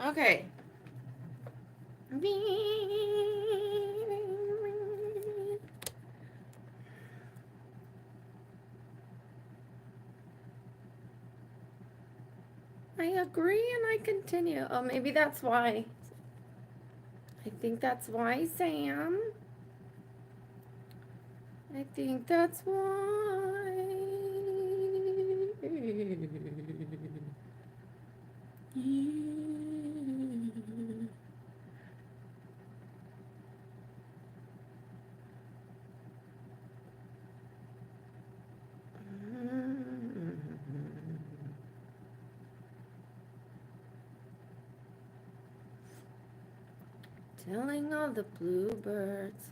Okay. I agree and I continue. Oh, maybe that's why. I think that's why, Sam. I think that's why. Telling all the bluebirds.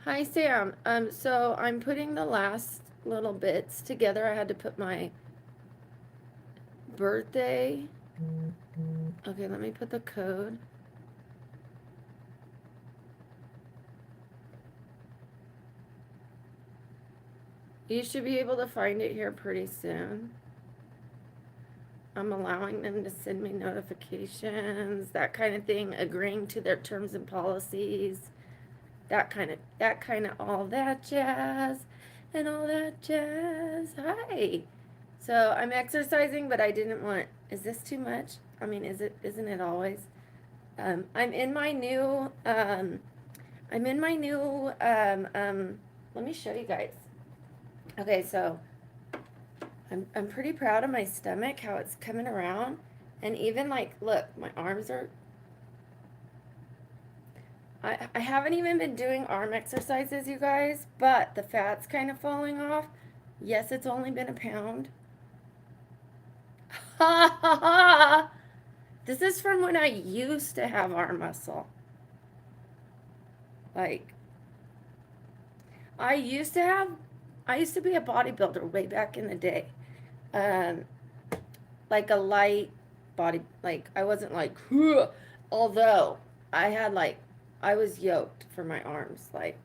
Hi, Sam. So I'm putting the last little bits together. I had to put my birthday. Okay, let me put the code. You should be able to find it here pretty soon. I'm allowing them to send me notifications, that kind of thing, agreeing to their terms and policies, that kind of all that jazz, and all that jazz. Hi. So I'm exercising, but I didn't want. Is this too much? I mean, isn't it always? I'm in my new. I'm in my new. Let me show you guys. Okay, so I'm pretty proud of my stomach, how it's coming around. And even like, look, my arms are, I haven't even been doing arm exercises, you guys, but the fat's kind of falling off. Yes, it's only been a pound. Ha ha ha! This is from when I used to have arm muscle. Like, I used to be a bodybuilder way back in the day. Um, like a light body, like I wasn't like, although I had like, I was yoked for my arms. Like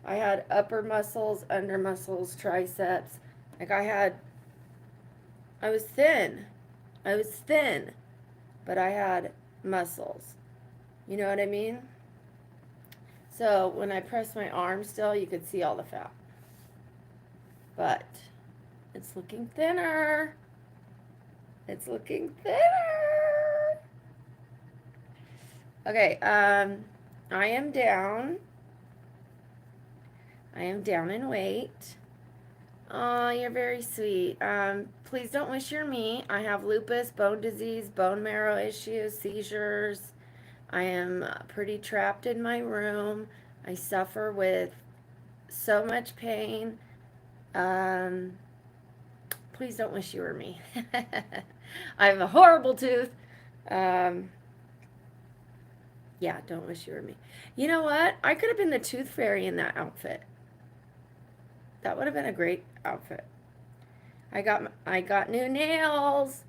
I had upper muscles, under muscles, triceps. Like I was thin. I was thin, but I had muscles. You know what I mean? So when I pressed my arm still, you could see all the fat. But it's looking thinner. It's looking thinner. Okay, I am down. I am down in weight. Oh, you're very sweet. Please don't wish you're me. I have lupus, bone disease, bone marrow issues, seizures. I am pretty trapped in my room. I suffer with so much pain. Please don't wish you were me. I have a horrible tooth. Yeah, don't wish you were me. You know what? I could have been the tooth fairy in that outfit. That would have been a great outfit. I got new nails.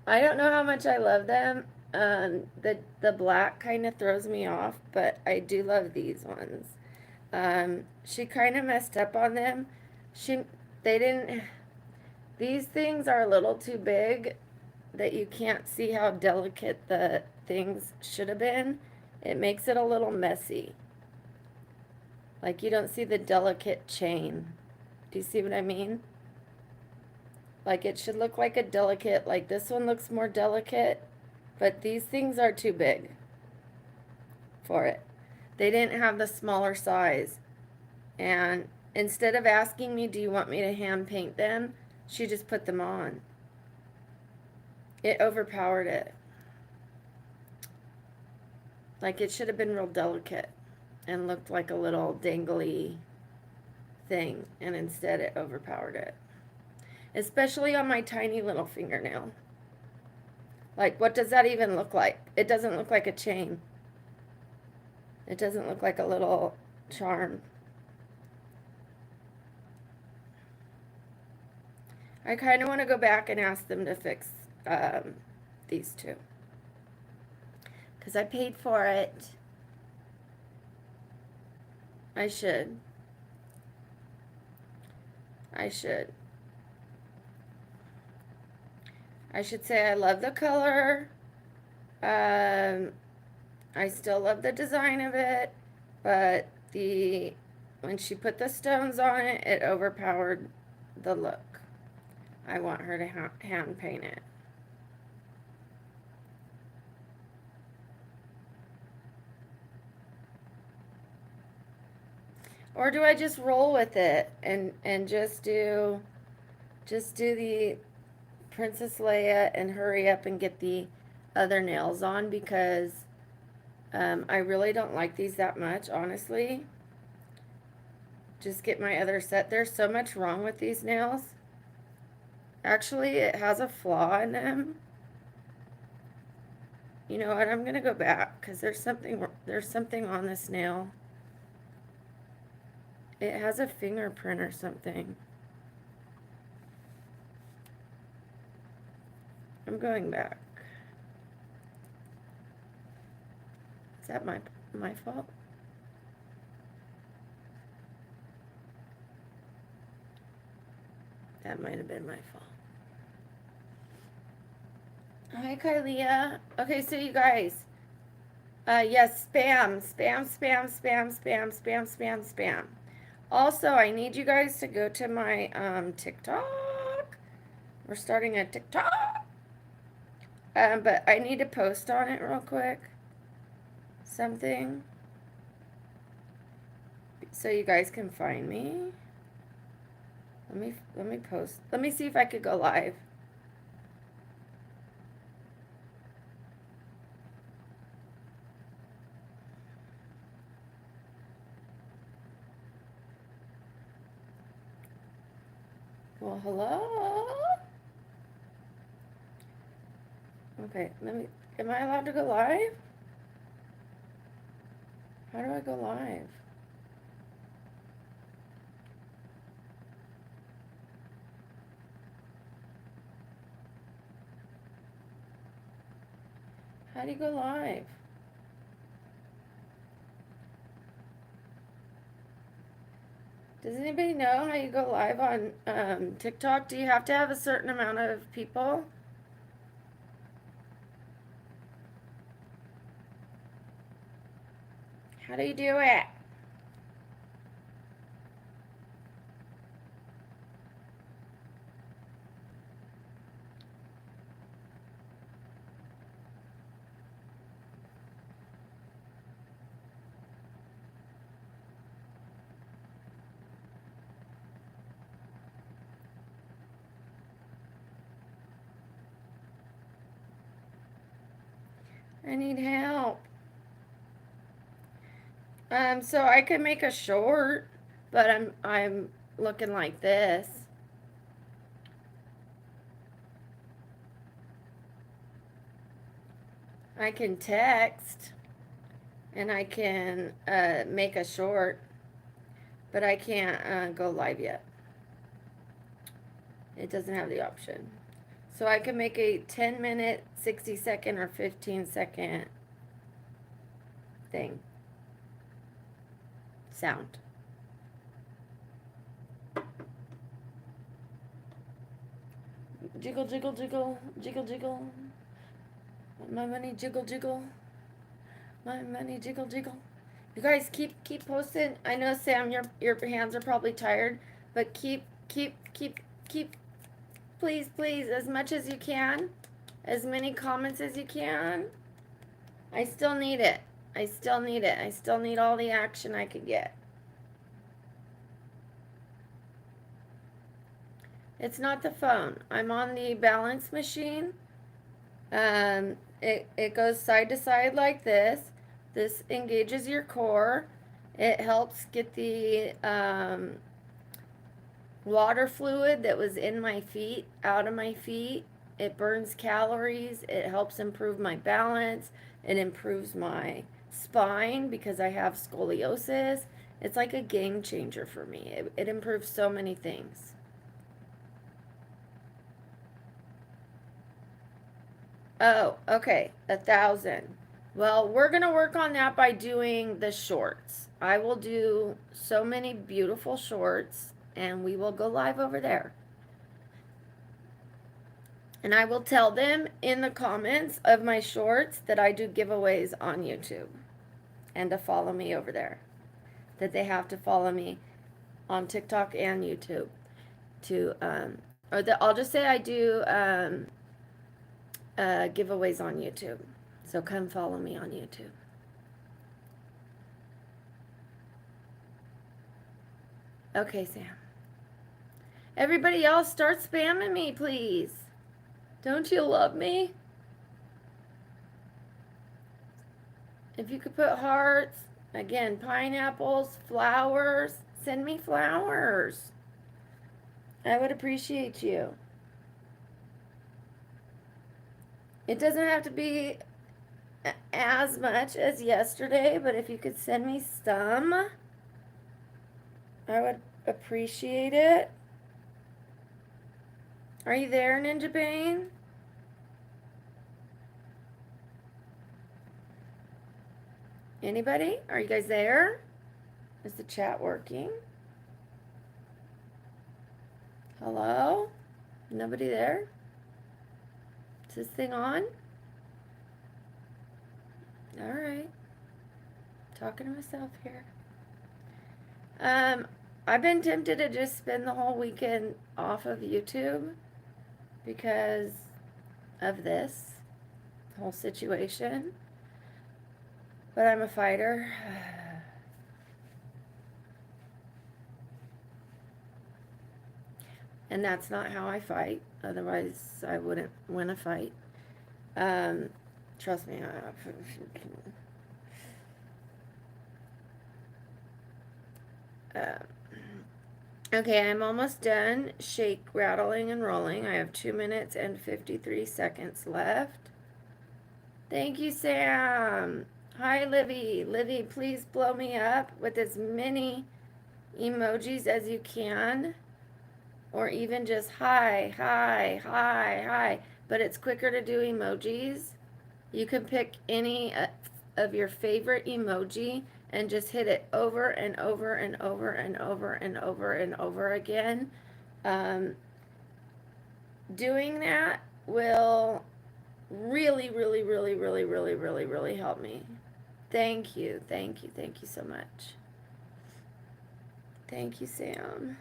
I don't know how much I love them. The black kind of throws me off, but I do love these ones. She kind of messed up on them. They didn't. These things are a little too big that you can't see how delicate the things should have been. It makes it a little messy. Like you don't see the delicate chain. Do you see what I mean? Like it should look like a delicate, like this one looks more delicate, but these things are too big for it. They didn't have the smaller size. And instead of asking me, do you want me to hand paint them? She just put them on. It overpowered it. Like it should have been real delicate and looked like a little dangly thing. And instead it overpowered it. Especially on my tiny little fingernail. Like, what does that even look like? It doesn't look like a chain. It doesn't look like a little charm. I kind of want to go back and ask them to fix these two. Because I paid for it. I should. I should. I should say I love the color. I still love the design of it, but when she put the stones on it, it overpowered the look. I want her to hand paint it. Or do I just roll with it and just do the Princess Leia and hurry up and get the other nails on, because I really don't like these that much, honestly. Just get my other set. There's so much wrong with these nails. Actually, it has a flaw in them. You know what? I'm gonna go back because there's something on this nail. It has a fingerprint or something. I'm going back. Is that my fault? That might have been my fault. Hi, Kylia. Okay, so you guys. Yes, spam, spam, spam, spam, spam, spam, spam, spam. Also, I need you guys to go to my TikTok. We're starting a TikTok. But I need to post on it real quick. Something. So you guys can find me. Let me post. Let me see if I could go live. Well, hello. Okay, am I allowed to go live? How do I go live? How do you go live? Does anybody know how you go live on TikTok? Do you have to have a certain amount of people? How do you do it? I need help. So I could make a short, but I'm looking like this. I can text and I can make a short, but I can't go live yet. It doesn't have the option. So I can make a 10-minute, 60-second, or 15-second thing. Sound. Jiggle, jiggle, jiggle, jiggle, jiggle. My money jiggle, jiggle. My money jiggle, jiggle. You guys keep posting. I know, Sam, your hands are probably tired, but keep, please, please, as much as you can, as many comments as you can. I still need it. I still need it. I still need all the action I could get. It's not the phone. I'm on the balance machine. It goes side to side like this. This engages your core. It helps get the water fluid that was in my feet out of my feet. It burns calories. It helps improve my balance. It improves my spine because I have scoliosis. It's like a game changer for me. It improves so many things. Oh, okay, 1,000. Well, we're gonna work on that by doing the shorts. I will do so many beautiful shorts and we will go live over there. And I will tell them in the comments of my shorts that I do giveaways on YouTube and to follow me over there. That they have to follow me on TikTok and YouTube to, or that I'll just say I do giveaways on YouTube. So come follow me on YouTube. Okay, Sam. Everybody else, start spamming me, please. Don't you love me? If you could put hearts, again, pineapples, flowers, send me flowers. I would appreciate you. It doesn't have to be as much as yesterday, but if you could send me some, I would appreciate it. Are you there, Ninja Bane? Anybody? Are you guys there? Is the chat working? Hello? Nobody there? Is this thing on? Alright. Talking to myself here. I've been tempted to just spend the whole weekend off of YouTube because of this whole situation. But I'm a fighter. And that's not how I fight. Otherwise, I wouldn't win a fight. Trust me. Okay, I'm almost done shake, rattling, and rolling. I have 2 minutes and 53 seconds left. Thank you, Sam. Hi, Livy. Livy, please blow me up with as many emojis as you can. Or even just hi, hi, hi, hi. But it's quicker to do emojis. You can pick any of your favorite emoji and just hit it over and over and over and over and over and over again. Doing that will really, really, really, really, really, really, really help me. Thank you, thank you, thank you so much. Thank you, Sam.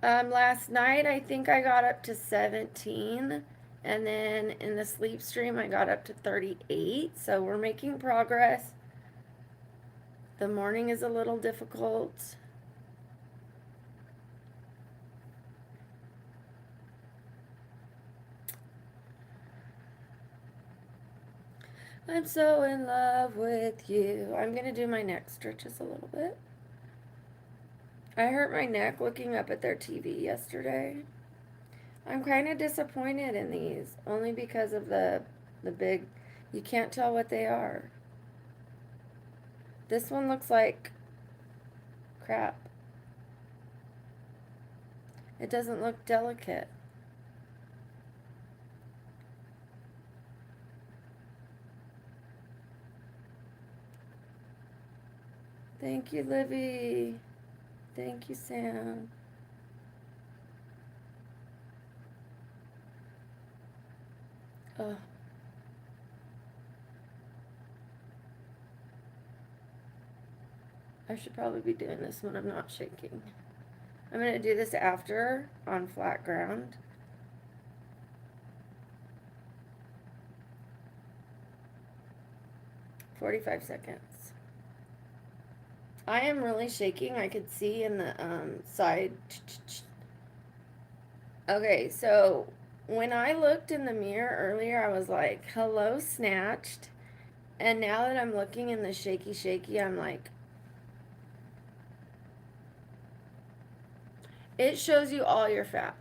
Last night, I think I got up to 17. And then in the sleep stream, I got up to 38. So we're making progress. The morning is a little difficult. I'm so in love with you. I'm going to do my neck stretches a little bit. I hurt my neck looking up at their TV yesterday. I'm kind of disappointed in these, only because of the big, you can't tell what they are. This one looks like crap. It doesn't look delicate. Thank you, Livy. Thank you, Sam. Oh. I should probably be doing this when I'm not shaking. I'm going to do this after on flat ground. "45 seconds. I am really shaking. I could see in the side. Okay, so when I looked in the mirror earlier, I was like, hello, snatched. And now that I'm looking in the shaky, I'm like, it shows you all your fat.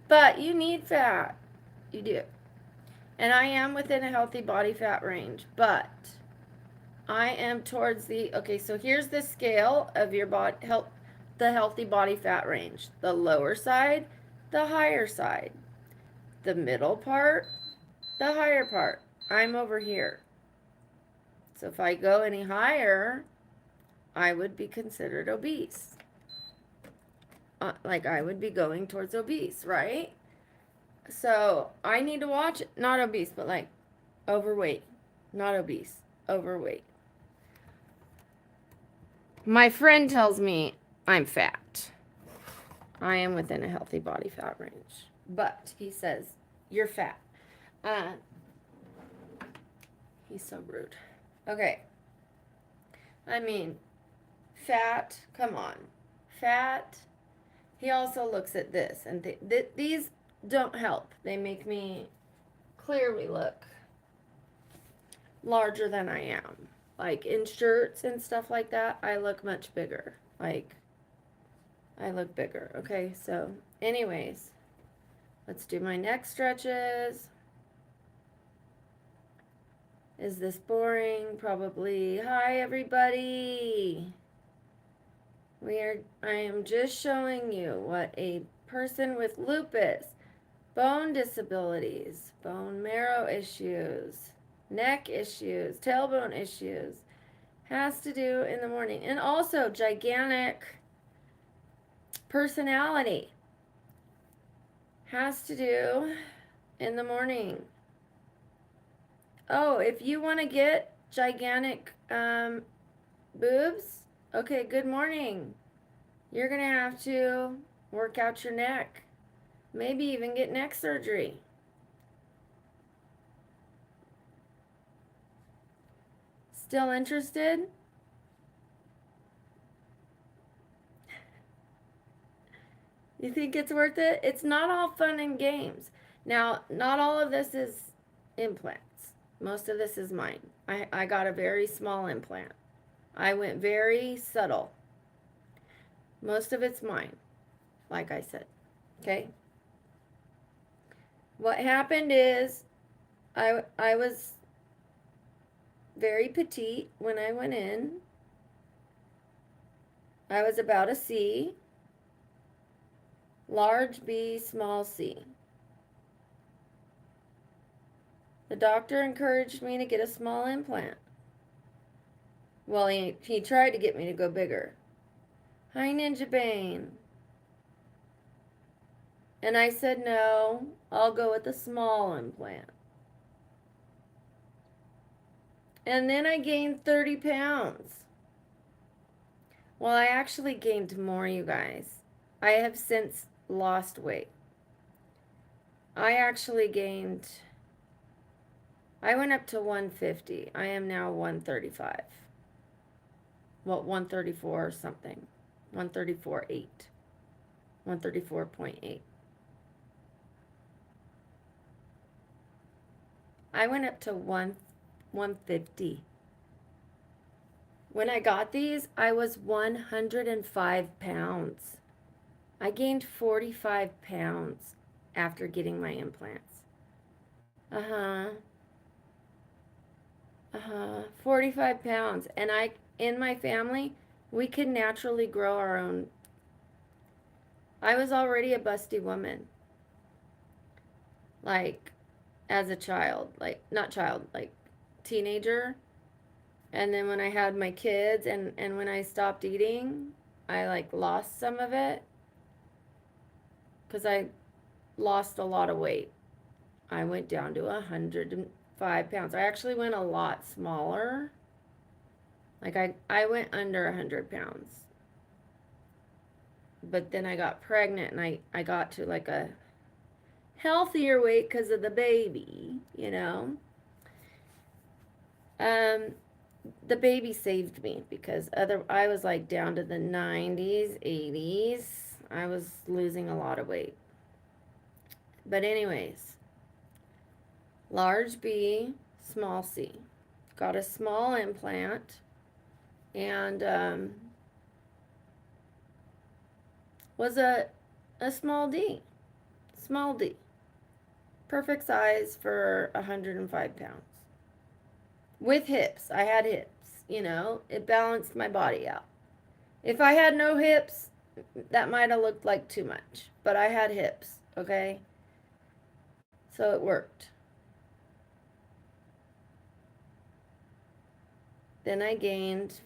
But you need fat. You do. And I am within a healthy body fat range, but I am towards the, okay, so here's the scale of your body, the healthy body fat range. The lower side, the higher side. The middle part, the higher part. I'm over here. So if I go any higher, I would be considered obese. like I would be going towards obese, right? So I need to watch it. Not obese, but like overweight. Not obese, overweight. My friend tells me I'm fat. I am within a healthy body fat range. But he says, you're fat. Uh, he's so rude. Okay. I mean, fat, come on. Fat. He also looks at this, and these don't help. They make me clearly look larger than I am. Like in shirts and stuff like that, I look much bigger. Like, I look bigger. Okay, so, anyways, let's do my neck stretches. Is this boring? Probably. Hi, everybody. I am just showing you what a person with lupus, bone disabilities, bone marrow issues, neck issues, tailbone issues has to do in the morning. And also gigantic personality has to do in the morning. Oh, if you want to get gigantic boobs, okay, good morning. You're going to have to work out your neck. Maybe even get neck surgery. Still interested? You think it's worth it? It's not all fun and games. Now, not all of this is implants. Most of this is mine. I got a very small implant. I went very subtle. Most of it's mine, like I said. Okay? What happened is I was very petite when I went in. I was about a C, large B, small C. The doctor encouraged me to get a small implant. Well, he tried to get me to go bigger. Hi, Ninja Bane. And I said, no, I'll go with a small implant. And then I gained 30 pounds. Well, I actually gained more, you guys. I have since lost weight. I went up to 150. I am now 135. Well, 134 or something. 134.8. 134.8. I went up to 150. When I got these, I was 105 pounds. I gained 45 pounds after getting my implants. 45 pounds. And in my family, we could naturally grow our own. I was already a busty woman. Like, as a child. Like, not child, like teenager. And then when I had my kids and when I stopped eating, I like lost some of it. Because I lost a lot of weight. I went down to 105 pounds. I actually went a lot smaller. Like I went under 100 pounds. But then I got pregnant and I got to like a healthier weight because of the baby, you know. The baby saved me because I was like down to the 90s, 80s. I was losing a lot of weight. But anyways, large B, small C. Got a small implant and was a small D. Small D. Perfect size for 105 pounds. With hips. I had hips, you know. It balanced my body out. If I had no hips, that might have looked like too much. But I had hips, okay? So it worked. Then I gained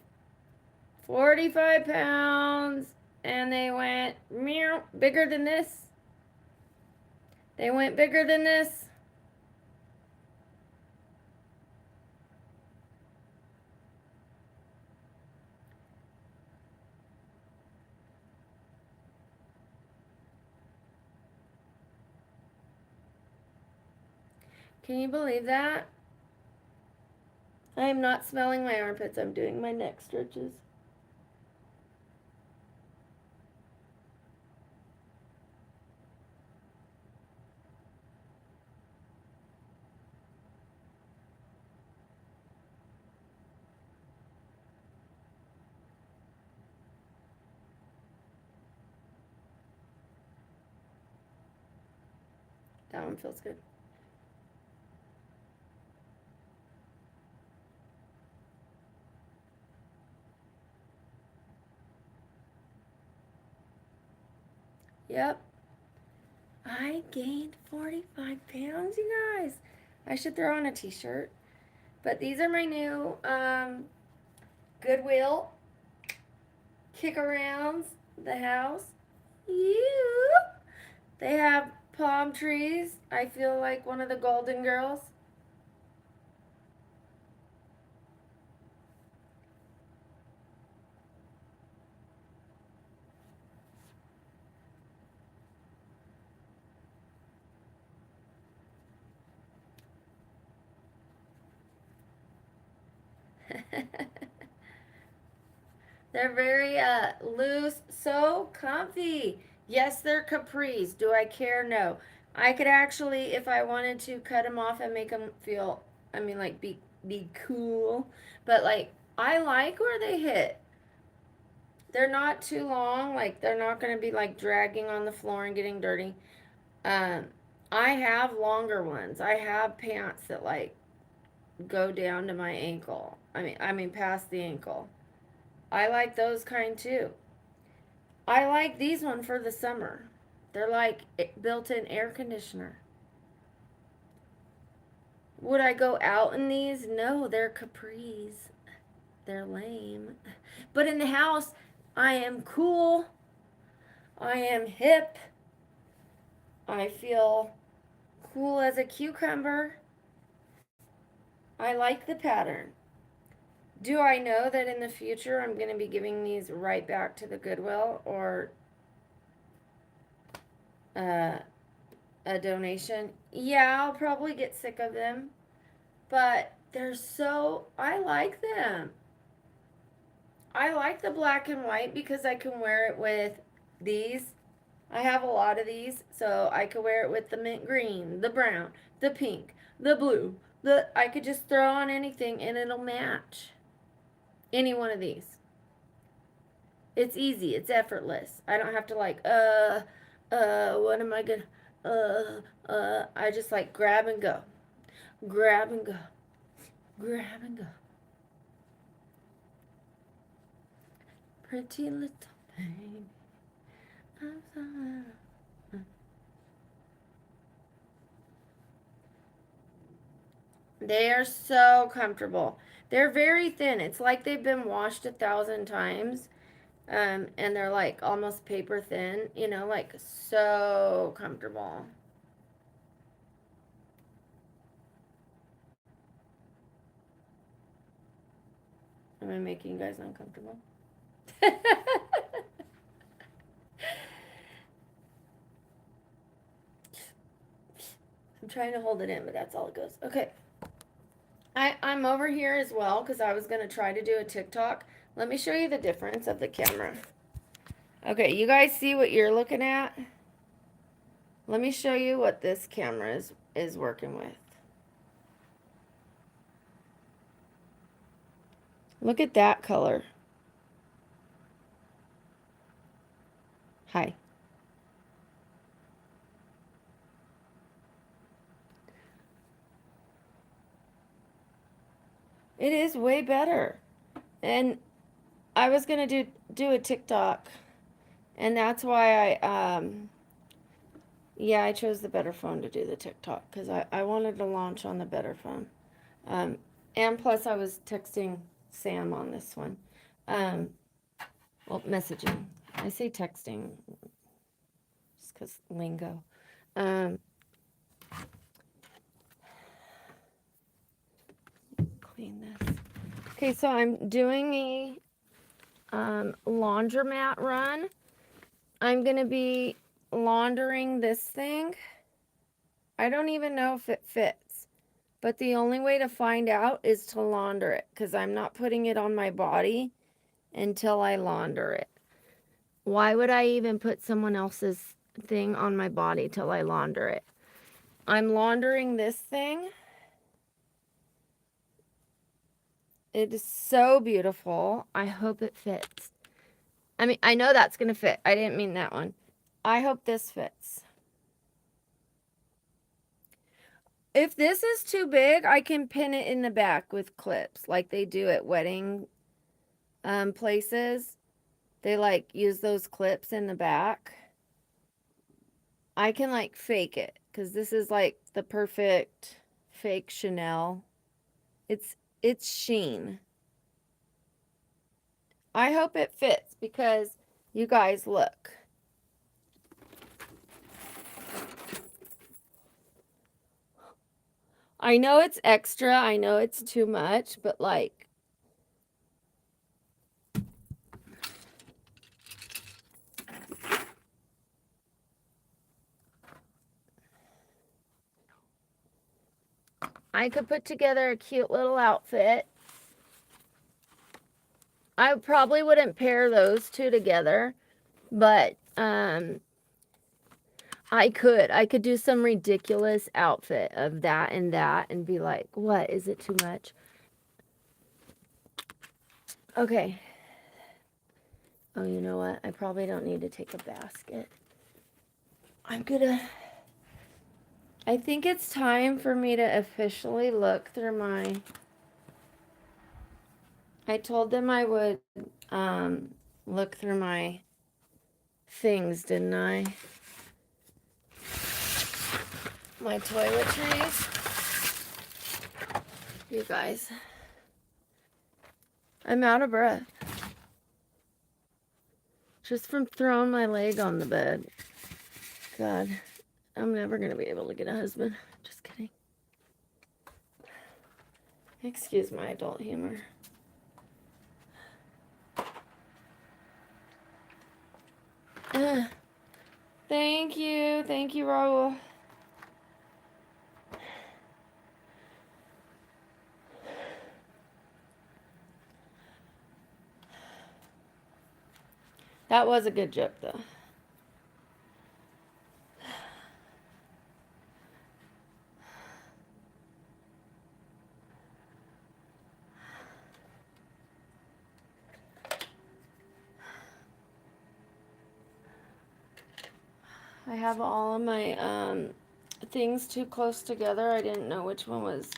45 pounds. and they went meow, bigger than this. They went bigger than this. Can you believe that? I am not smelling my armpits. I'm doing my neck stretches. That one feels good. Yep. I gained 45 pounds, you guys. I should throw on a t-shirt. But these are my new Goodwill kick arounds the house. Yep. They have palm trees. I feel like one of the Golden Girls. They're very loose, so comfy. Yes, they're capris. Do I care? No. I could actually, if I wanted to, cut them off and make them feel, I mean, like be cool. But like, I like where they hit. They're not too long. Like, they're not going to be like dragging on the floor and getting dirty. Um, I have longer ones. I have pants that like go down to my ankle. I mean past the ankle. I like those kind too. I like these one for the summer. They're like built-in air conditioner. Would I go out in these? No, they're capris. They're lame. But in the house, I am cool. I am hip. I feel cool as a cucumber. I like the pattern. Do I know that in the future I'm going to be giving these right back to the Goodwill or uh, a donation? Yeah, I'll probably get sick of them, but I like them. I like the black and white because I can wear it with these. I have a lot of these, so I could wear it with the mint green, the brown, the pink, the blue. I could just throw on anything and it'll match any one of these. It's easy. It's effortless. I don't have to like, what am I gonna, I just like grab and go, grab and go, grab and go. Pretty little baby. They are so comfortable. They're very thin. It's like they've been washed 1,000 times. And they're like almost paper thin, like so comfortable. Am I making you guys uncomfortable? I'm trying to hold it in, but that's all it goes. Okay. I'm over here as well because I was going to try to do a TikTok. Let me show you the difference of the camera. Okay, you guys see what you're looking at? Let me show you what this camera is working with. Look at that color. Hi. It is way better. And I was gonna do a TikTok, and that's why yeah, I chose the better phone to do the TikTok because I wanted to launch on the better phone. Um, and plus I was texting Sam on this one. Well, messaging. I say texting just because lingo. Clean this. Okay, so I'm doing a laundromat run. I'm going to be laundering this thing. I don't even know if it fits, but the only way to find out is to launder it because I'm not putting it on my body until I launder it. Why would I even put someone else's thing on my body till I launder it? I'm laundering this thing. It is so beautiful. I hope it fits. I mean, I know that's going to fit. I didn't mean that one. I hope this fits. If this is too big, I can pin it in the back with clips like they do at wedding places. They like use those clips in the back. I can like fake it because this is like the perfect fake Chanel. It's sheen. I hope it fits because you guys look. I know it's extra. I know it's too much, but like I could put together a cute little outfit. I probably wouldn't pair those two together, but I could do some ridiculous outfit of that and be like, what, is it too much? Okay. Oh, you know what? I probably don't need to take a basket. I think it's time for me to officially look through my, I told them I would look through my things, didn't I? My toiletries. You guys. I'm out of breath. Just from throwing my leg on the bed. God, I'm never going to be able to get a husband. Just kidding. Excuse my adult humor. Thank you. Thank you, Raul. That was a good joke, though. I have all of my things too close together. I didn't know which one was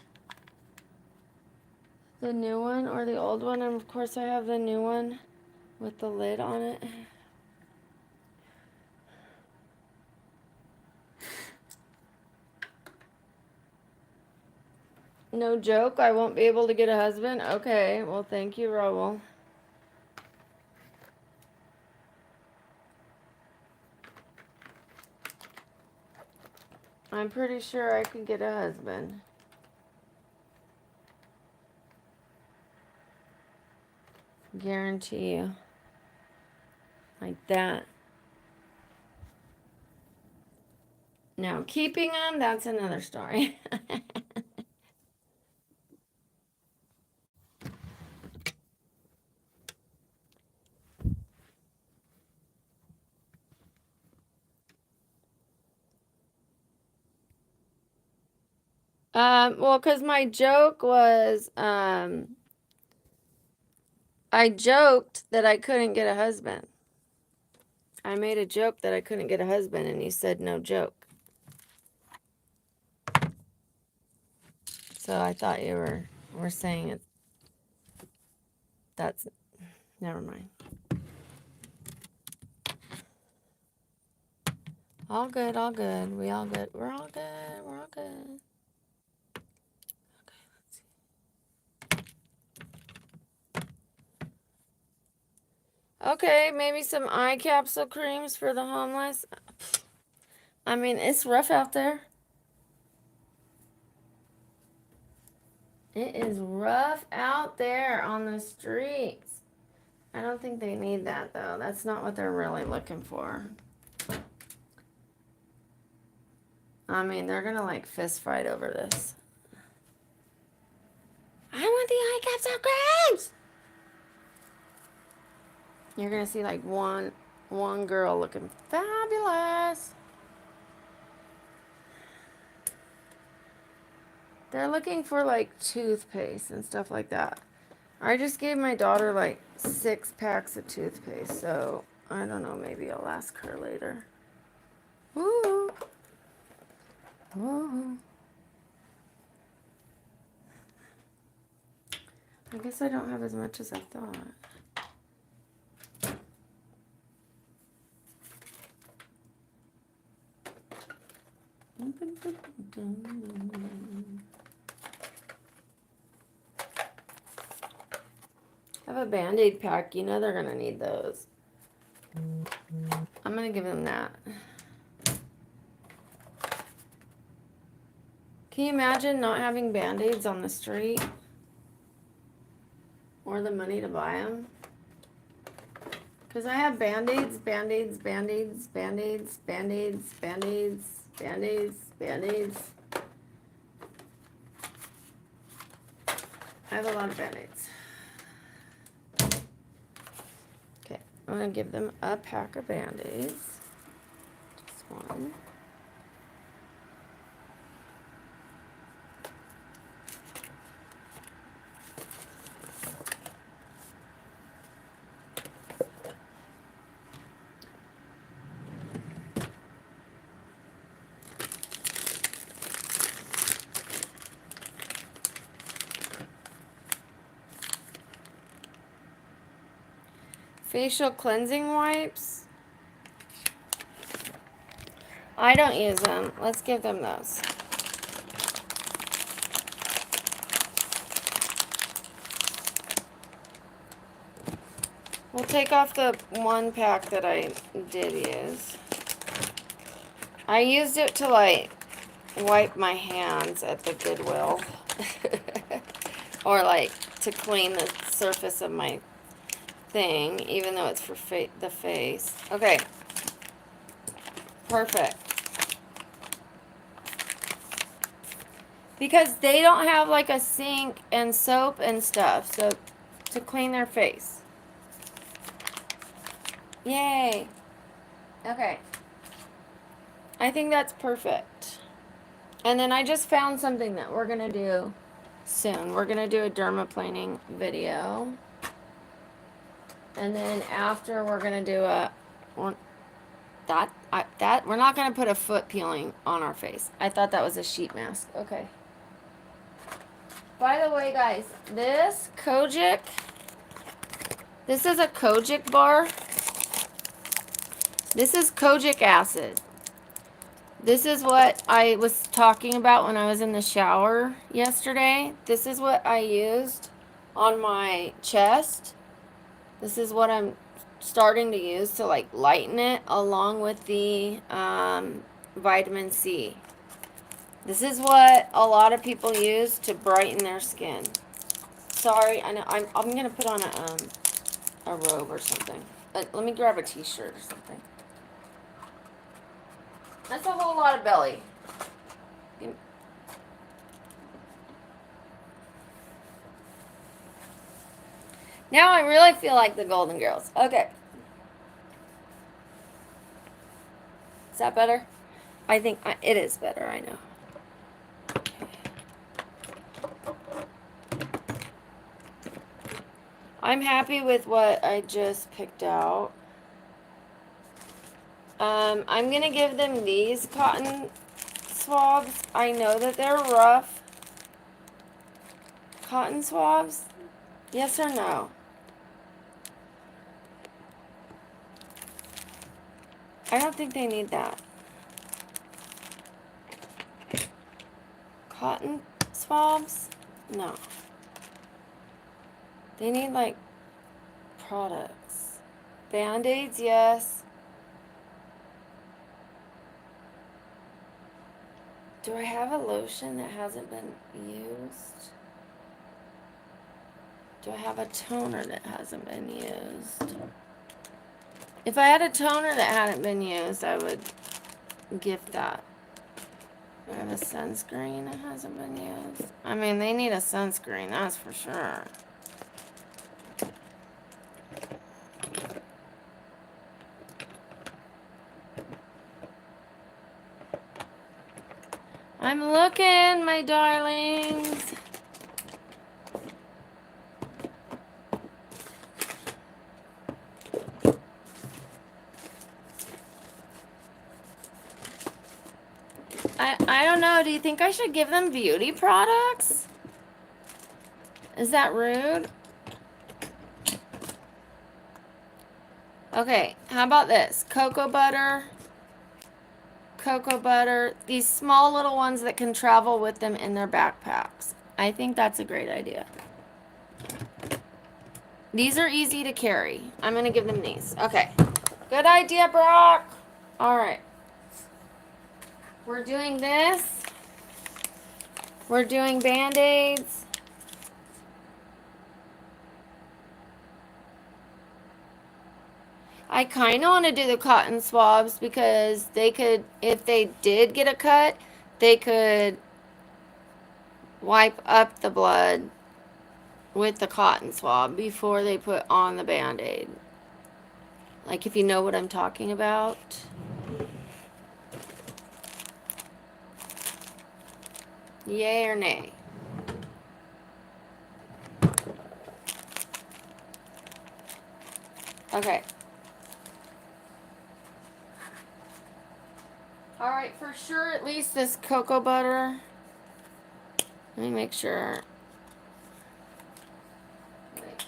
the new one or the old one. And of course I have the new one with the lid on it. No joke, I won't be able to get a husband? Okay, well thank you, Raul. I'm pretty sure I can get a husband. Guarantee you. Like that. Now, keeping them, that's another story. Well, because my joke was, I joked that I couldn't get a husband. I made a joke that I couldn't get a husband, and you said no joke. So I thought you were saying it. That's, never mind. All good, all good. We all good. We're all good. We're all good. Okay, let's see. Okay, maybe some eye capsule creams for the homeless. I mean, it's rough out there. It is rough out there on the streets. I don't think they need that, though. That's not what they're really looking for. I mean, they're gonna like fist fight over this. I want the eye capsule creams! You're gonna see like one girl looking fabulous. They're looking for like toothpaste and stuff like that. I just gave my daughter like 6 packs of toothpaste, so I don't know, maybe I'll ask her later. Woo! Woo! I guess I don't have as much as I thought. Have a Band-Aid pack. You know they're going to need those. I'm going to give them that. Can you imagine not having Band-Aids on the street? Or the money to buy them? Because I have Band-Aids, Band-Aids, Band-Aids, Band-Aids, Band-Aids, Band-Aids, Band-Aids, Band-Aids. I have a lot of Band-Aids. Okay, I'm going to give them a pack of Band-Aids. Just one. Facial cleansing wipes. I don't use them. Let's give them those. We'll take off the one pack that I did use. I used it to like wipe my hands at the Goodwill. Or like to clean the surface of my thing, even though it's for the face. Okay. Perfect. Because they don't have like a sink and soap and stuff, so to clean their face. Yay. Okay. I think that's perfect. And then I just found something that we're going to do soon. We're going to do a dermaplaning video. And then after we're going to do we're not going to put a foot peeling on our face. I thought that was a sheet mask. Okay. By the way, guys, this Kojic, this is a Kojic bar. This is kojic acid. This is what I was talking about when I was in the shower yesterday. This is what I used on my chest. This is what I'm starting to use to like lighten it, along with the vitamin C. This is what a lot of people use to brighten their skin. Sorry, I know I'm gonna put on a robe or something. Let me grab a t-shirt or something. That's a whole lot of belly. Now I really feel like the Golden Girls. Okay. Is that better? I think it is better, I know. I'm happy with what I just picked out. I'm going to give them these cotton swabs. I know that they're rough. Cotton swabs? Yes or no? I don't think they need that. Cotton swabs? No. They need like products. Band-Aids, yes. Do I have a lotion that hasn't been used? Do I have a toner that hasn't been used? If I had a toner that hadn't been used, I would gift that. Do I have a sunscreen that hasn't been used? I mean, they need a sunscreen, that's for sure. I'm looking, my darlings. I don't know. Do you think I should give them beauty products? Is that rude? Okay, how about this? Cocoa butter. Cocoa butter. These small little ones that can travel with them in their backpacks. I think that's a great idea. These are easy to carry. I'm going to give them these. Okay. Good idea, Brock. All right. We're doing this. We're doing Band-Aids. I kind of want to do the cotton swabs because they could, if they did get a cut, they could wipe up the blood with the cotton swab before they put on the Band-Aid. Like, if you know what I'm talking about. Yay or nay? Okay. All right, for sure, at least this cocoa butter. Let me make sure. Wait.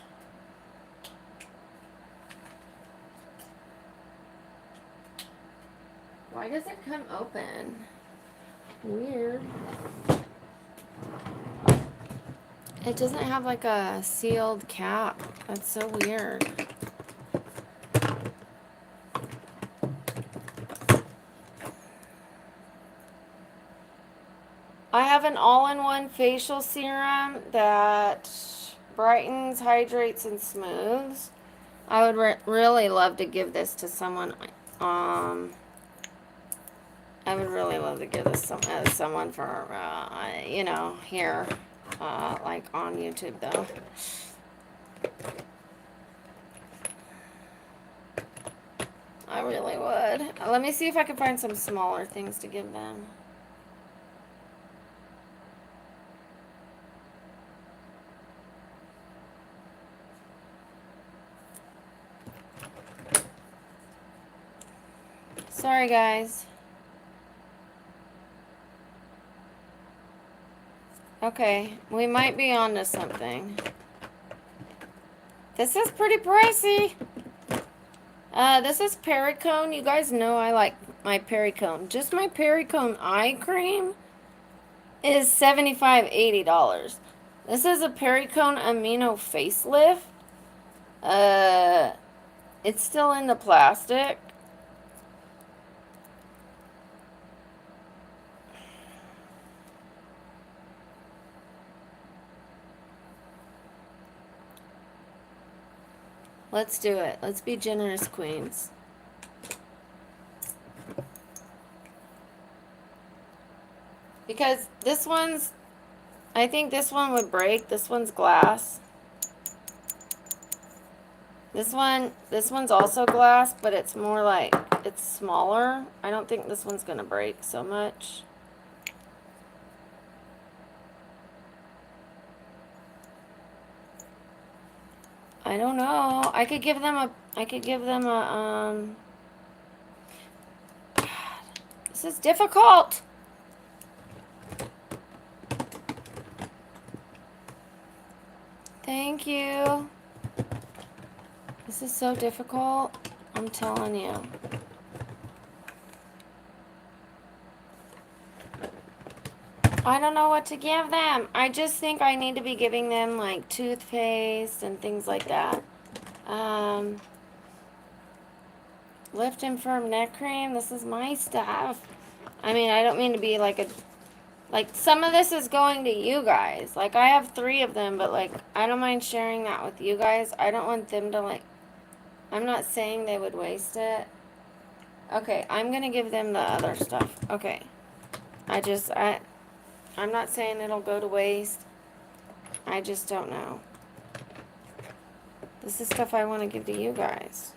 Why does it come open? Weird. It doesn't have like a sealed cap. That's so weird. I have an all-in-one facial serum that brightens, hydrates, and smooths. I would really love to give this to someone. I would really love to give this to someone for, you know, here, like on YouTube though. I really would. Let me see if I can find some smaller things to give them. Sorry, guys. Okay, we might be onto something. This is pretty pricey. This is Pericone. You guys know I like my Pericone. Just my Pericone eye cream is $75, $80. This is a Pericone Amino facelift. It's still in the plastic. Let's do it. Let's be generous, queens. Because this one's, I think this one would break. This one's glass. This one's also glass, but it's more like, it's smaller. I don't think this one's gonna break so much. I don't know. I could give them a, God, this is difficult. Thank you. This is so difficult. I'm telling you. I don't know what to give them. I just think I need to be giving them like toothpaste and things like that. Lift and Firm neck cream. This is my stuff. I mean, I don't mean to be like some of this is going to you guys. Like, I have 3 of them, but like, I don't mind sharing that with you guys. I don't want them to like, I'm not saying they would waste it. Okay, I'm gonna give them the other stuff. Okay. I'm not saying it'll go to waste. I just don't know. This is stuff I want to give to you guys.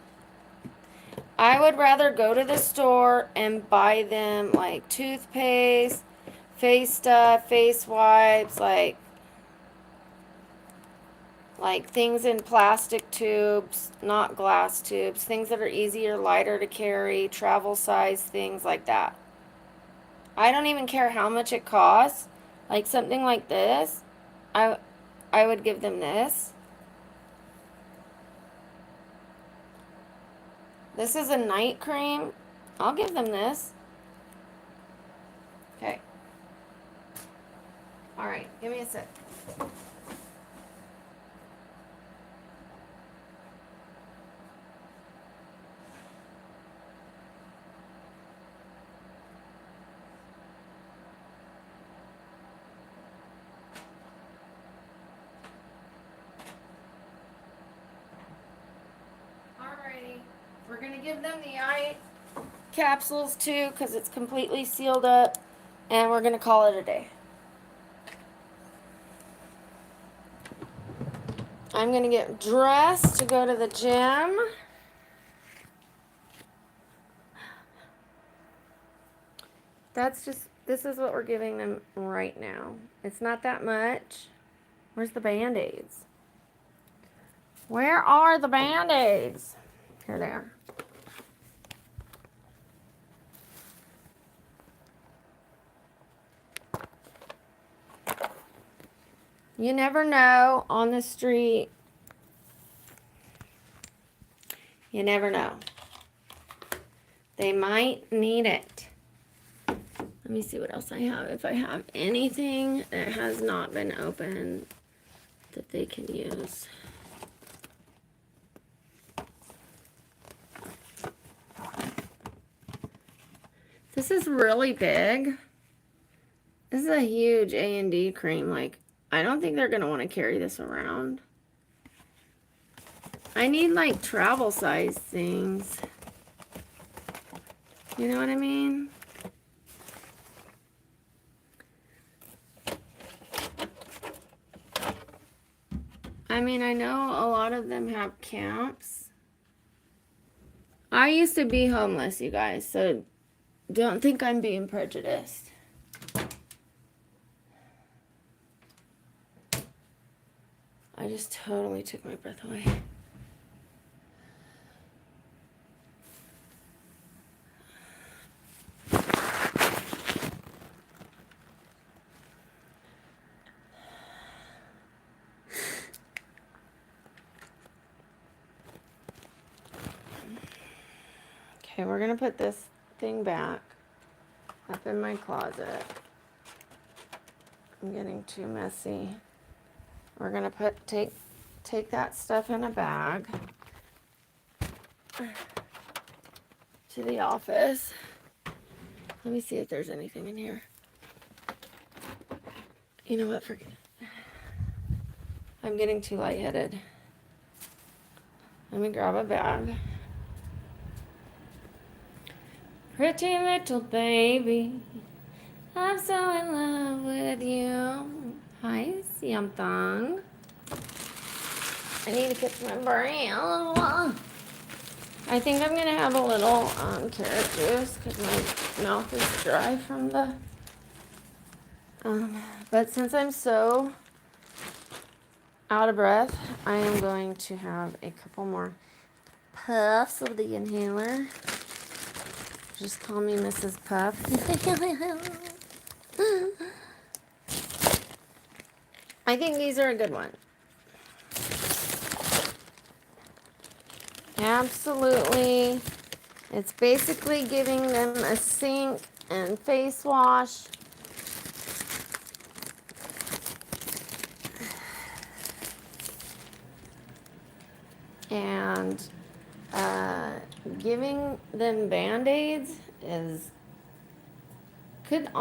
I would rather go to the store and buy them like toothpaste, face stuff, face wipes, like things in plastic tubes, not glass tubes, things that are easier, lighter to carry, travel size, things like that. I don't even care how much it costs. Like something like this, I would give them this. This is a night cream. I'll give them this. Okay. All right, give me a sec. We're going to give them the eye capsules too because it's completely sealed up, and we're going to call it a day. I'm going to get dressed to go to the gym. This is what we're giving them right now. It's not that much. Where's the Band-Aids? Where are the Band-Aids? Here they are. You never know on the street. You never know. They might need it. Let me see what else I have. If I have anything that has not been opened that they can use. This is really big. This is a huge A&D cream. Like, I don't think they're going to want to carry this around. I need, like, travel size things. You know what I mean? I mean, I know a lot of them have camps. I used to be homeless, you guys, so don't think I'm being prejudiced. I just totally took my breath away. Okay, we're gonna put this thing back up in my closet. I'm getting too messy. We're gonna take that stuff in a bag to the office. Let me see if there's anything in here. You know what? Forget it. I'm getting too lightheaded. Let me grab a bag. Pretty little baby, I'm so in love with you. Hi, Siamthang. I need to catch my breath. I think I'm gonna have a little carrot juice because my mouth is dry from the. But since I'm so out of breath, I am going to have a couple more puffs of the inhaler. Just call me Mrs. Puff. I think these are a good one. Absolutely. It's basically giving them a sink and face wash. And giving them Band-Aids could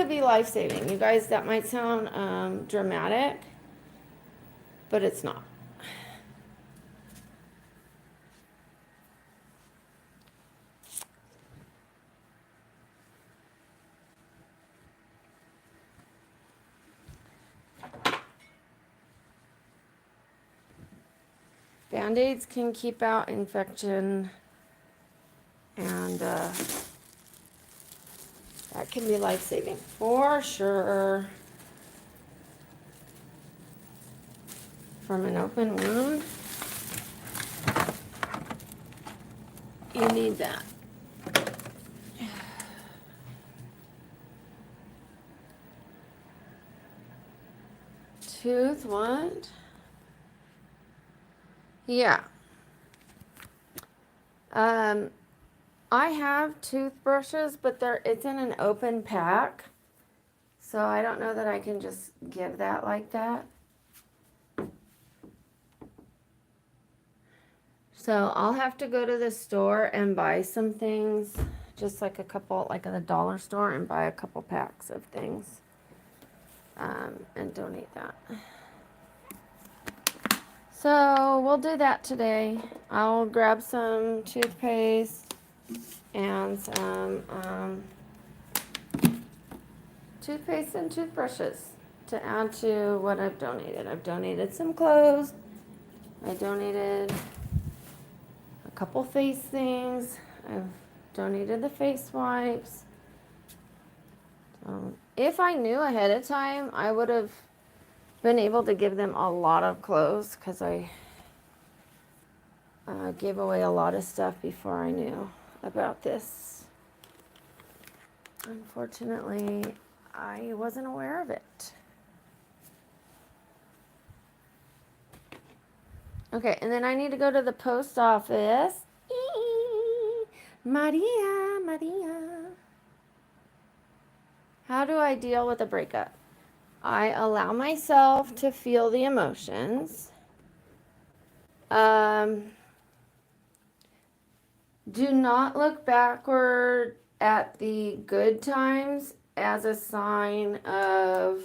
be life-saving. You guys, that might sound dramatic, but it's not. Band-Aids can keep out infection, and that can be life-saving for sure. From an open wound, you need that. Tooth, what? Yeah. I have toothbrushes, but it's in an open pack. So I don't know that I can just give that like that. So I'll have to go to the store and buy some things, just like a couple, like at the dollar store, and buy a couple packs of things, and donate that. So we'll do that today. I'll grab some toothpaste and some toothpaste and toothbrushes to add to what I've donated. I've donated some clothes. I donated a couple face things. I've donated the face wipes. If I knew ahead of time, I would have been able to give them a lot of clothes, because I gave away a lot of stuff before I knew about this. Unfortunately, I wasn't aware of it. Okay, and then I need to go to the post office. Maria. How do I deal with a breakup? I allow myself to feel the emotions. Do not look backward at the good times as a sign of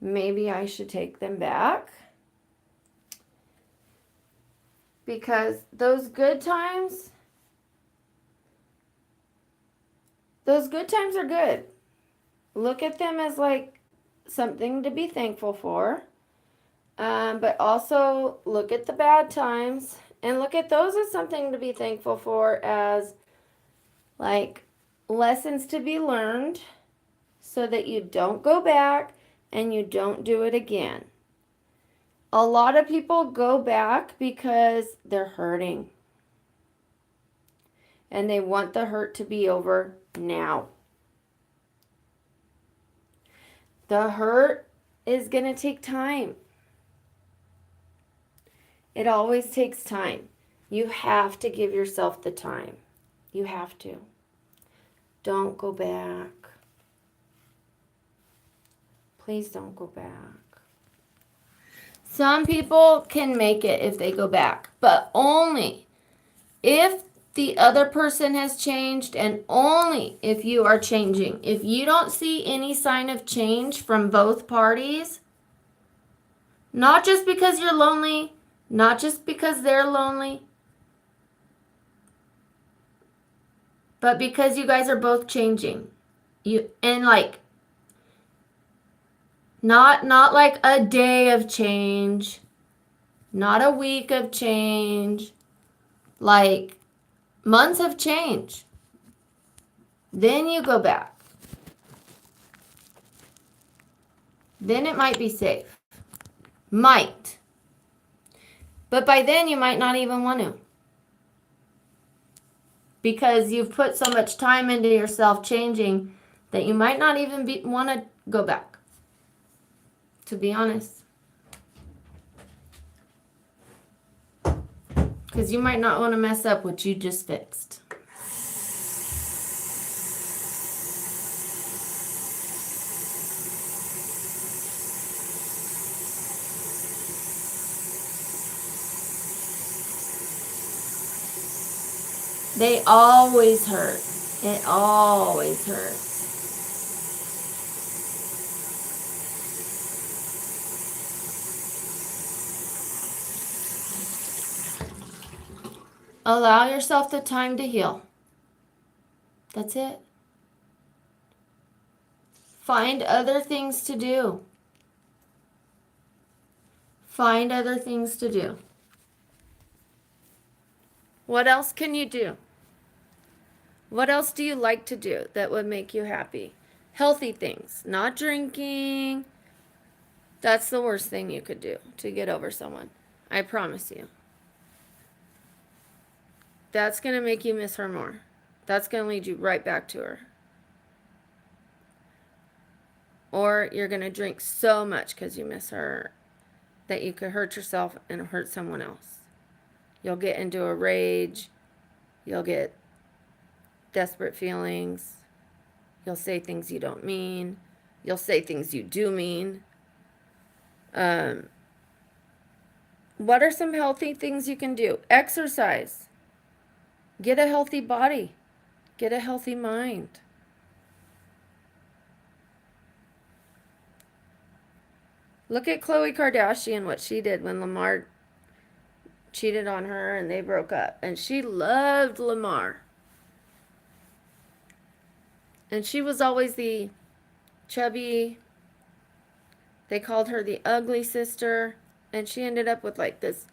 maybe I should take them back. Because those good times are good. Look at them as like something to be thankful for. But also look at the bad times and look at those as something to be thankful for, as like lessons to be learned so that you don't go back and you don't do it again. A lot of people go back because they're hurting and they want the hurt to be over now. The hurt is going to take time. It always takes time. You have to give yourself the time. You have to. Don't go back. Please don't go back. Some people can make it if they go back, but only if the other person has changed, and only if you are changing. If you don't see any sign of change from both parties, not just because you're lonely, not just because they're lonely, but because you guys are both changing. Not like a day of change, not a week of change, like months of change. Then you go back. Then it might be safe. Might. But by then you might not even want to. Because you've put so much time into yourself changing that you might not even want to go back. To be honest. Because you might not want to mess up what you just fixed. They always hurt. It always hurts. Allow yourself the time to heal. That's it. Find other things to do. Find other things to do. What else can you do? What else do you like to do that would make you happy? Healthy things, not drinking. That's the worst thing you could do to get over someone. I promise you. That's going to make you miss her more. That's going to lead you right back to her. Or you're going to drink so much because you miss her that you could hurt yourself and hurt someone else. You'll get into a rage. You'll get desperate feelings. You'll say things you don't mean. You'll say things you do mean. What are some healthy things you can do? Exercise. Get a healthy body. Get a healthy mind. Look at Khloe Kardashian, what she did when Lamar cheated on her and they broke up. And she loved Lamar. And she was always the chubby, they called her the ugly sister. And she ended up with like this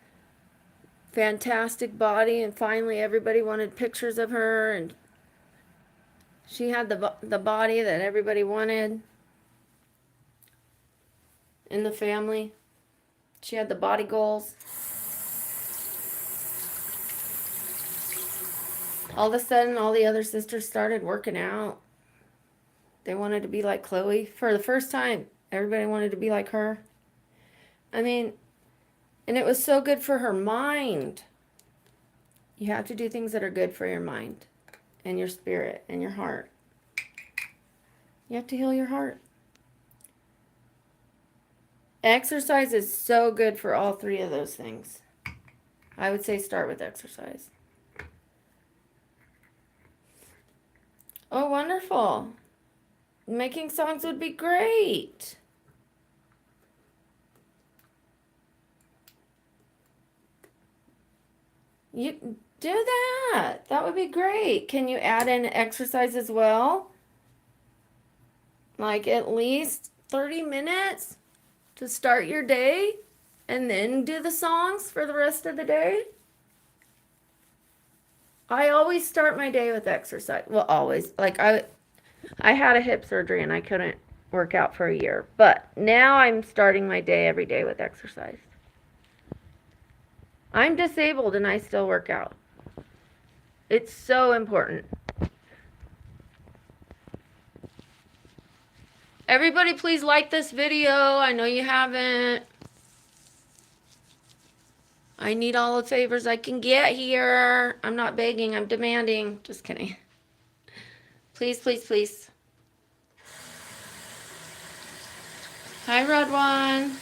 fantastic body. And finally everybody wanted pictures of her. And she had the body that everybody wanted in the family. She had the body goals. All of a sudden, all the other sisters started working out. They wanted to be like Khloe. For the first time, everybody wanted to be like her. I mean, and it was so good for her mind. You have to do things that are good for your mind and your spirit and your heart. You have to heal your heart. Exercise is so good for all three of those things. I would say start with exercise. Oh, wonderful. Making songs would be great. You do that. That would be great. Can you add in exercise as well? Like at least 30 minutes to start your day and then do the songs for the rest of the day? I always start my day with exercise. Well, always. Like I had a hip surgery and I couldn't work out for a year. But now I'm starting my day every day with exercise. I'm disabled and I still work out. It's so important. Everybody please like this video. I know you haven't. I need all the favors I can get here. I'm not begging, I'm demanding. Just kidding. Please, please, please. Hi, Rodwan.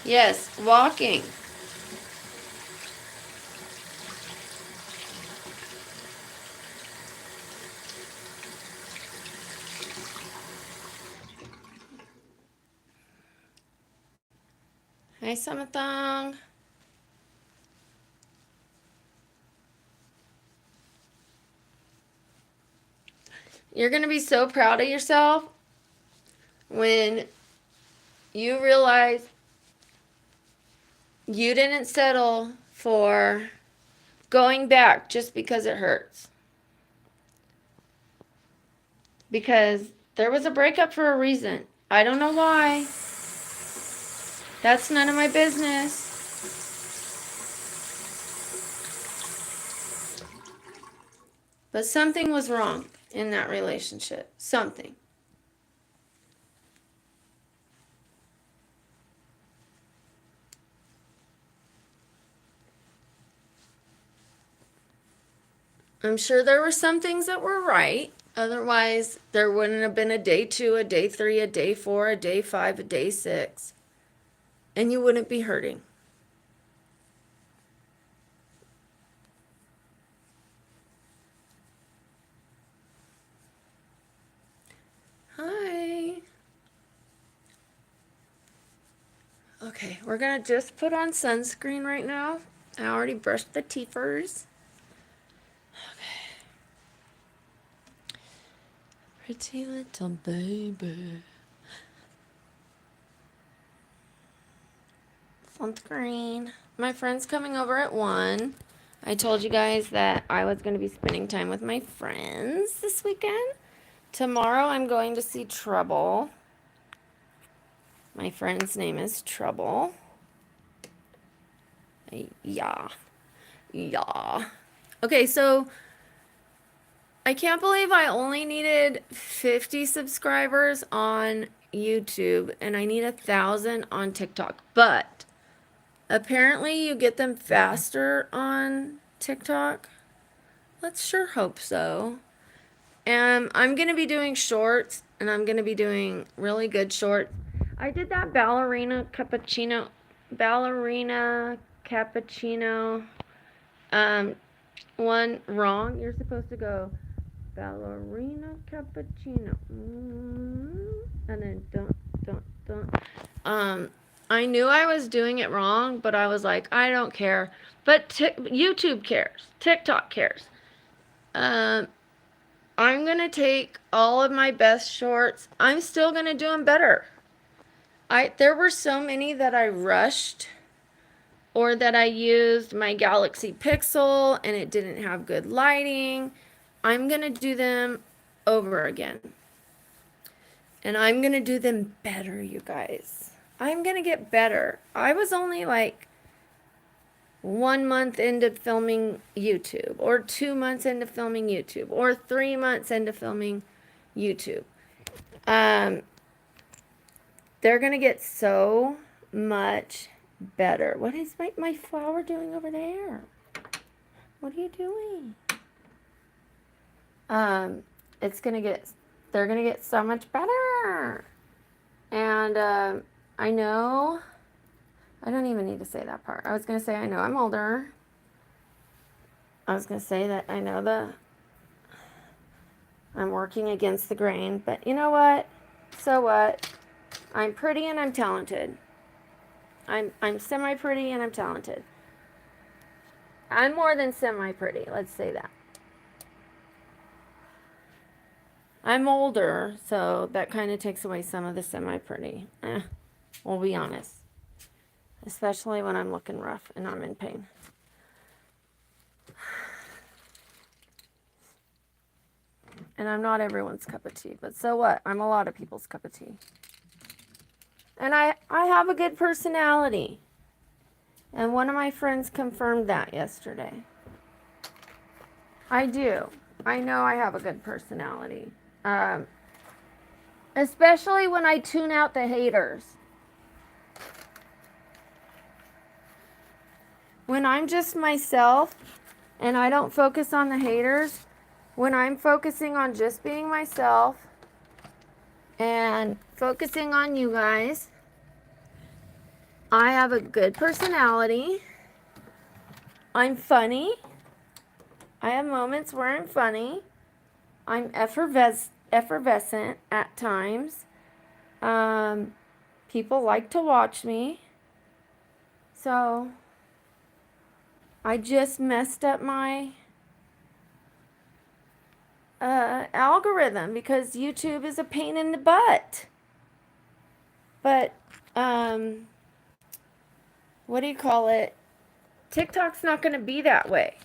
Yes, walking. Hi, Samathang. You're going to be so proud of yourself when you realize you didn't settle for going back just because it hurts. Because there was a breakup for a reason. I don't know why. That's none of my business. But something was wrong in that relationship. Something. I'm sure there were some things that were right. Otherwise, there wouldn't have been a day 2, a day 3, a day 4, a day 5, a day 6. And you wouldn't be hurting. Okay, we're gonna just put on sunscreen right now. I already brushed the teethers. Okay. Pretty little baby. Sunscreen. My friend's coming over at 1. I told you guys that I was going to be spending time with my friends this weekend. Tomorrow I'm going to see Trouble. My friend's name is Trouble. Yeah. Okay, so I can't believe I only needed 50 subscribers on YouTube and I need 1,000 on TikTok. But apparently you get them faster on TikTok. Let's sure hope so. And I'm going to be doing shorts, and I'm going to be doing really good shorts. I did that ballerina cappuccino one wrong. You're supposed to go ballerina cappuccino. And then don't. I knew I was doing it wrong, but I was like, I don't care. But YouTube cares. TikTok cares. I'm going to take all of my best shorts. I'm still going to do them better. There were so many that I rushed or that I used my Galaxy Pixel and it didn't have good lighting. I'm going to do them over again. And I'm going to do them better, you guys. I'm going to get better. I was only like 1 month into filming YouTube, or 2 months into filming YouTube, or 3 months into filming YouTube. They're going to get so much better. What is my flower doing over there? What are you doing? They're going to get so much better. And I know, I don't even need to say that part. I was going to say, I know I'm older. I was going to say that I know I'm working against the grain, but you know what? So what? I'm pretty and I'm talented. I'm semi-pretty and I'm talented. I'm more than semi-pretty, let's say that. I'm older, so that kind of takes away some of the semi-pretty. We'll be honest. Especially when I'm looking rough and I'm in pain. And I'm not everyone's cup of tea, but so what? I'm a lot of people's cup of tea. And I have a good personality. And one of my friends confirmed that yesterday. I do. I know I have a good personality. Especially when I tune out the haters. When I'm just myself and I don't focus on the haters, when I'm focusing on just being myself and focusing on you guys, I have a good personality. I'm funny. I have moments where I'm funny. I'm effervescent at times. People like to watch me. So I just messed up my algorithm because YouTube is a pain in the butt. But what do you call it? TikTok's not going to be that way.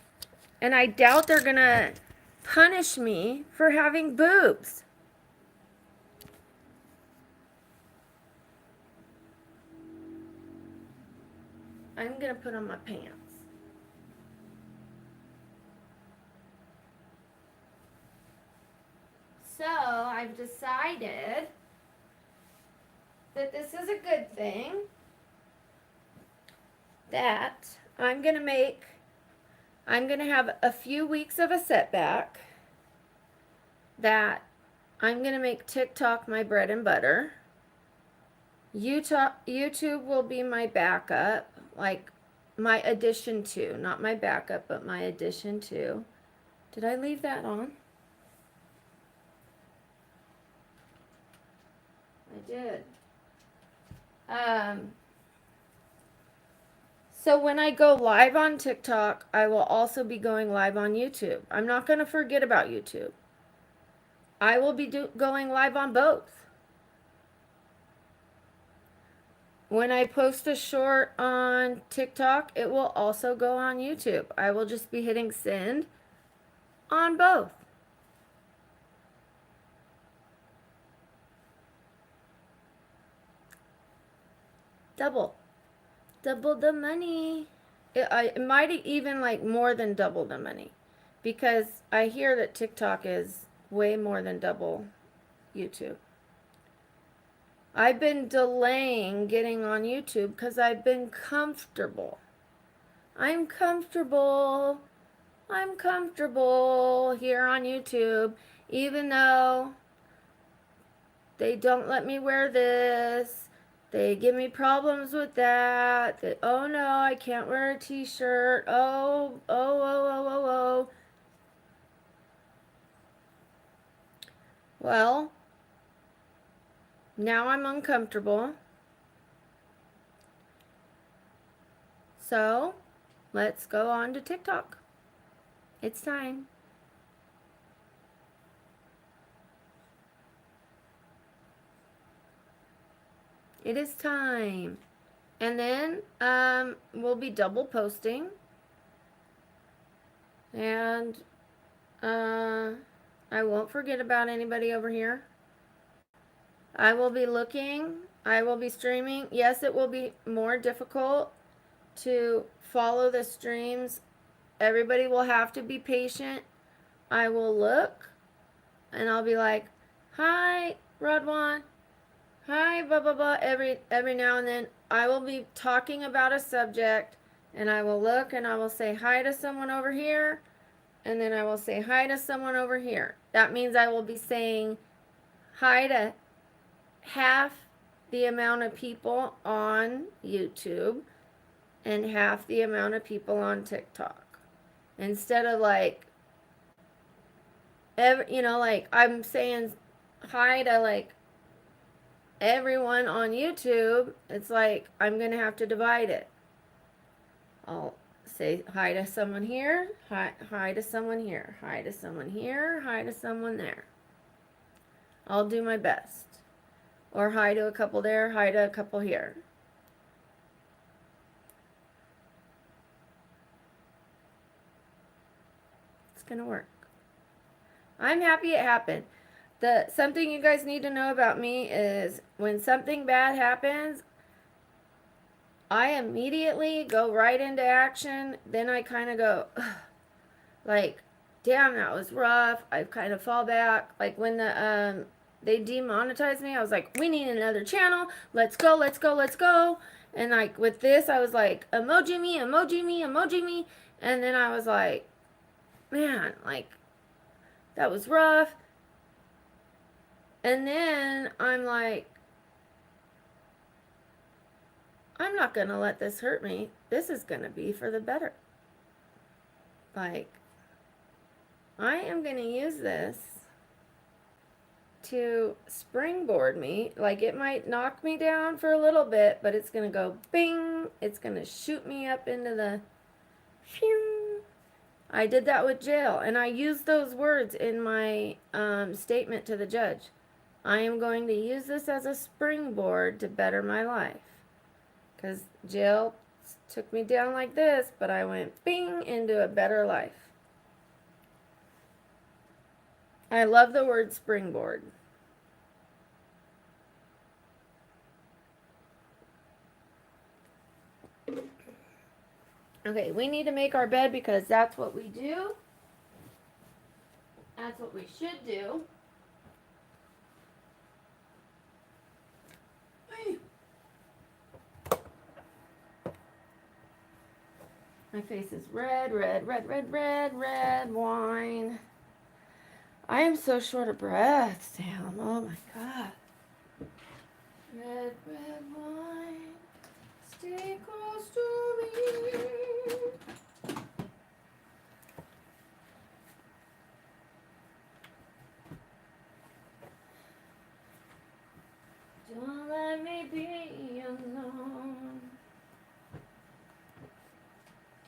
And I doubt they're going to punish me for having boobs. I'm going to put on my pants. So I've decided that this is a good thing, that I'm going to have a few weeks of a setback, that I'm going to make TikTok my bread and butter. YouTube will be my backup, like my addition to, not my backup, but my addition to. Did I leave that on? I did. So when I go live on TikTok, I will also be going live on YouTube. I'm not going to forget about YouTube. I will be going live on both. When I post a short on TikTok, it will also go on YouTube. I will just be hitting send on both. Double the money. It might even like more than double the money, because I hear that TikTok is way more than double YouTube. I've been delaying getting on YouTube because I've been comfortable. I'm comfortable. I'm comfortable here on YouTube, even though they don't let me wear this. They give me problems with that. Oh no, I can't wear a t-shirt. Oh. Well, now I'm uncomfortable. So, let's go on to TikTok. It's time. It is time. And then we'll be double posting. And I won't forget about anybody over here. I will be looking. I will be streaming. Yes, it will be more difficult to follow the streams. Everybody will have to be patient. I will look and I'll be like, hi, Rodwan. Hi, blah, blah, blah. Every now and then I will be talking about a subject and I will look and I will say hi to someone over here. And then I will say hi to someone over here. That means I will be saying hi to half the amount of people on YouTube and half the amount of people on TikTok. Instead of like, like I'm saying hi to like everyone on YouTube, it's like I'm going to have to divide it. I'll say hi to someone here, hi to someone here, hi to someone here, hi to someone there. I'll do my best. Or hi to a couple there, hi to a couple here. It's going to work. I'm happy it happened. Something you guys need to know about me is when something bad happens, I immediately go right into action. Then I kind of go, like, damn, that was rough. I kind of fall back. Like when they demonetized me, I was like, we need another channel. Let's go. And like with this, I was like, emoji me. And then I was like, man, like that was rough. And then I'm like, I'm not going to let this hurt me. This is going to be for the better. Like, I am going to use this to springboard me. Like, it might knock me down for a little bit, but it's going to go bing. It's going to shoot me up into the phew. I did that with jail, and I used those words in my statement to the judge. I am going to use this as a springboard to better my life. Because jail took me down like this, but I went bing into a better life. I love the word springboard. Okay, we need to make our bed because that's what we do. That's what we should do. My face is red wine. I am so short of breath, Sam. Oh my God. Red wine. Stay close to me. Don't let me be alone.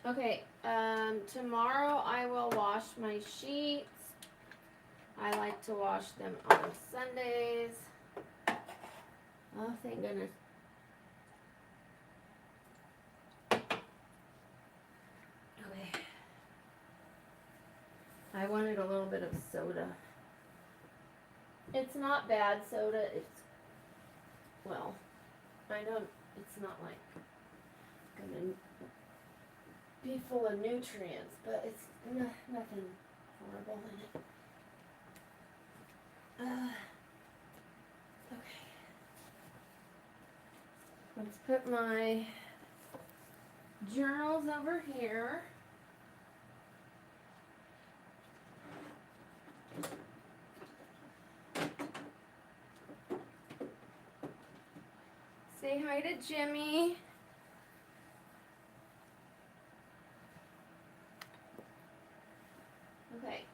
Okay, tomorrow I will wash my sheets. I like to wash them on Sundays. Oh, thank goodness. Okay. I wanted a little bit of soda. It's not bad soda. It's, well, it's not like gonna be full of nutrients, but it's nothing horrible in it. Okay. Let's put my journals over here. Say hi to Jimmy. Okay.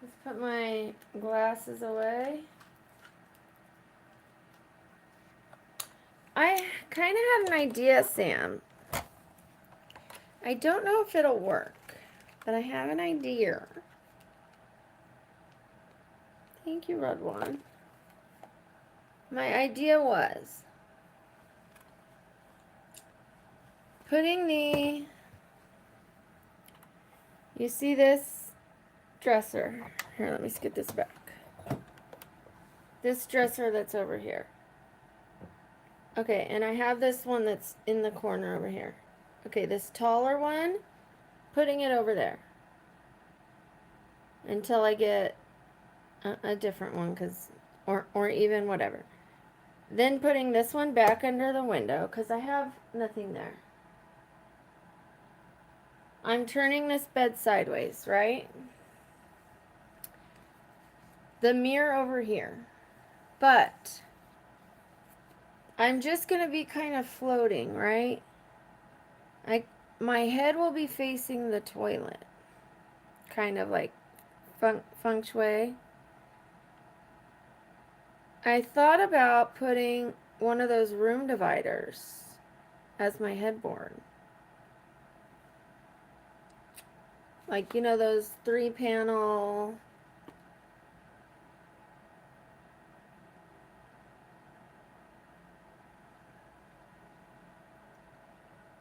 Let's put my glasses away. I kind of had an idea, Sam. I don't know if it'll work, but I have an idea. Thank you, Red One. My idea was putting you see this dresser? Here, let me scoot this back. This dresser that's over here. Okay, and I have this one that's in the corner over here. Okay, this taller one, putting it over there until I get a different one, or even whatever. Then putting this one back under the window because I have nothing there. I'm turning this bed sideways, right? The mirror over here. But I'm just going to be kind of floating, right? My head will be facing the toilet. Kind of like feng shui. I thought about putting one of those room dividers as my headboard. Like, you know, those 3-panel.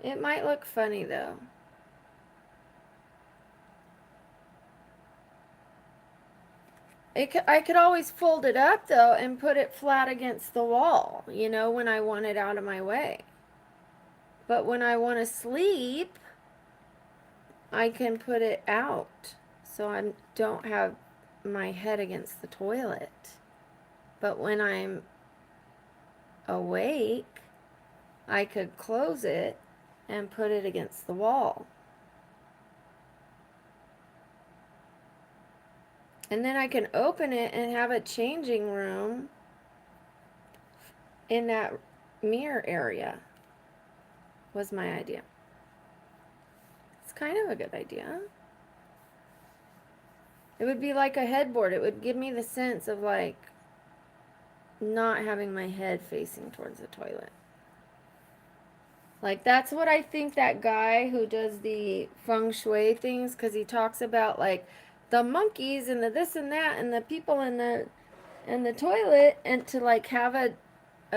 It might look funny though. I could always fold it up though and put it flat against the wall, you know, when I want it out of my way. But when I want to sleep, I can put it out so I don't have my head against the toilet. But when I'm awake, I could close it and put it against the wall. And then I can open it and have a changing room in that mirror area, was my idea. It's kind of a good idea. It would be like a headboard. It would give me the sense of like not having my head facing towards the toilet. Like that's what I think that guy who does the feng shui things, because he talks about like the monkeys and the this and that and the people in the toilet, and to like have a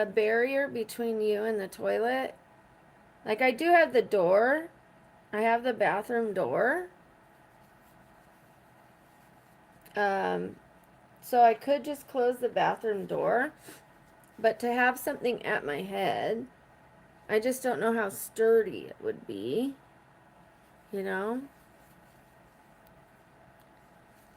barrier between you and the toilet. Like I do have the door. I have the bathroom door. So I could just close the bathroom door, but to have something at my head, I just don't know how sturdy it would be, you know?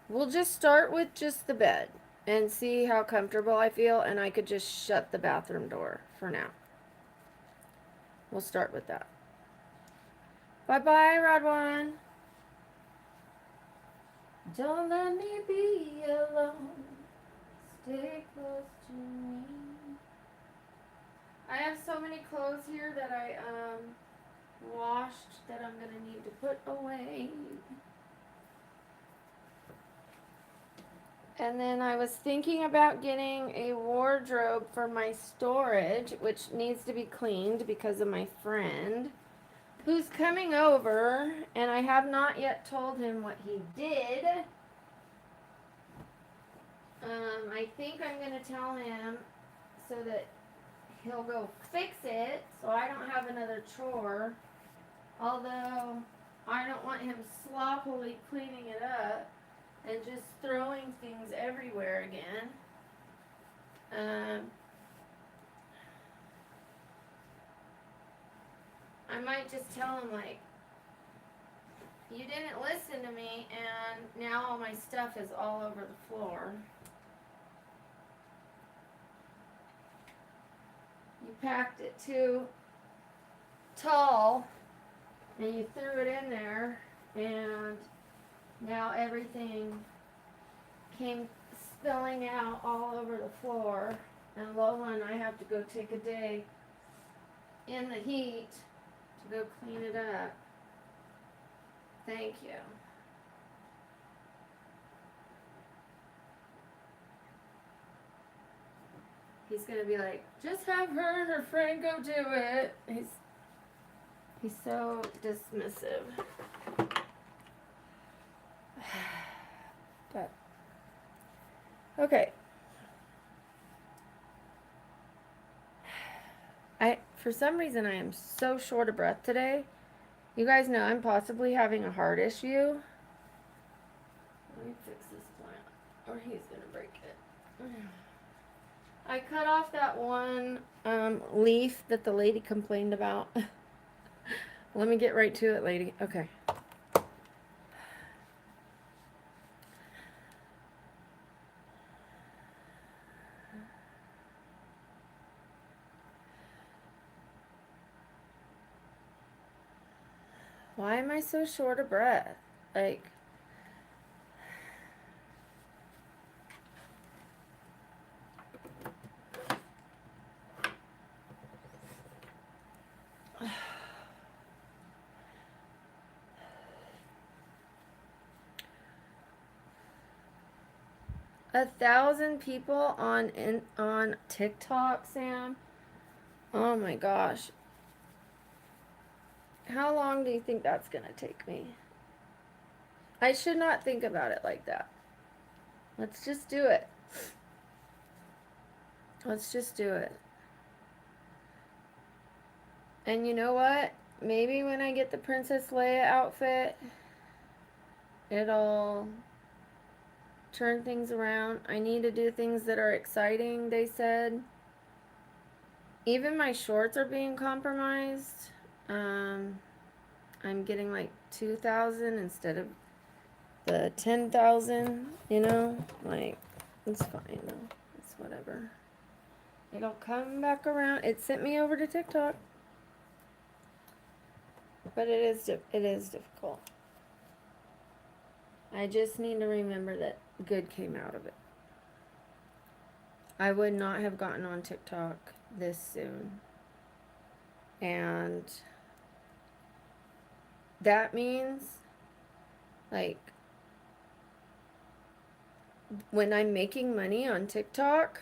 We'll just start with just the bed and see how comfortable I feel, and I could just shut the bathroom door for now. We'll start with that. Bye-bye, Rod One. Don't let me be alone. Stay close to me. I have so many clothes here that I washed that I'm gonna need to put away. And then I was thinking about getting a wardrobe for my storage, which needs to be cleaned because of my friend who's coming over, and I have not yet told him what he did. I think I'm going to tell him so that he'll go fix it so I don't have another chore. Although I don't want him sloppily cleaning it up and just throwing things everywhere again. I might just tell him, like, you didn't listen to me and now all my stuff is all over the floor. You packed it too tall and you threw it in there, and now everything came spilling out all over the floor, and Lola and I have to go take a day in the heat to go clean it up. Thank you. He's gonna be like, just have her and her friend go do it. He's so dismissive. But okay. For some reason I am so short of breath today. You guys know I'm possibly having a heart issue. Let me fix this plant, or he's gonna break it. I cut off that one leaf that the lady complained about. Let me get right to it, lady. Okay. Why am I so short of breath? Like, $1,000 people on TikTok, Sam. Oh my gosh. How long do you think that's gonna take me? I should not think about it like that. Let's just do it. Let's just do it. And you know what? Maybe when I get the Princess Leia outfit, it'll turn things around. I need to do things that are exciting, they said. Even my shorts are being compromised. I'm getting like 2,000 instead of the 10,000, you know? Like, it's fine though. It's whatever. It'll come back around. It sent me over to TikTok. But it is difficult. I just need to remember that good came out of it. I would not have gotten on TikTok this soon. And that means, like, when I'm making money on TikTok,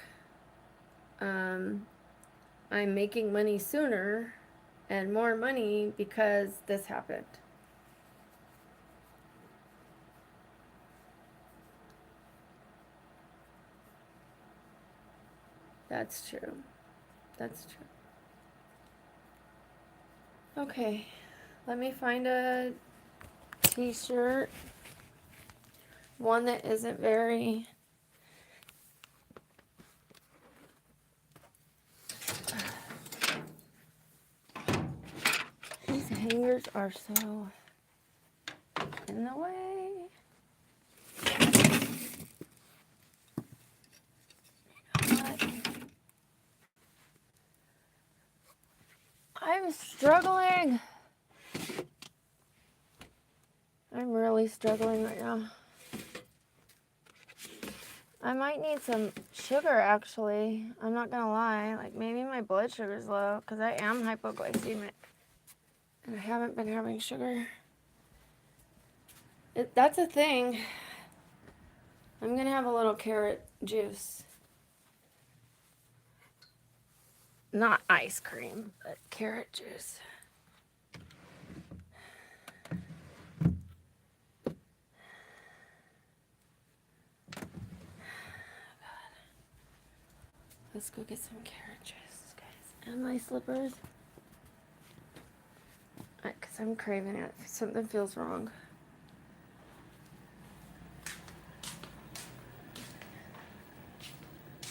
I'm making money sooner and more money because this happened. That's true. That's true. Okay, let me find a t-shirt. One that isn't very... These hangers are so in the way. I'm struggling. I'm really struggling right now. I might need some sugar, actually. I'm not gonna lie. Like, maybe my blood sugar's low because I am hypoglycemic. And I haven't been having sugar. That's a thing. I'm gonna have a little carrot juice. Not ice cream, but carrot juice. Let's go get some carrot juice, guys. And my slippers. Because I'm craving it. Something feels wrong.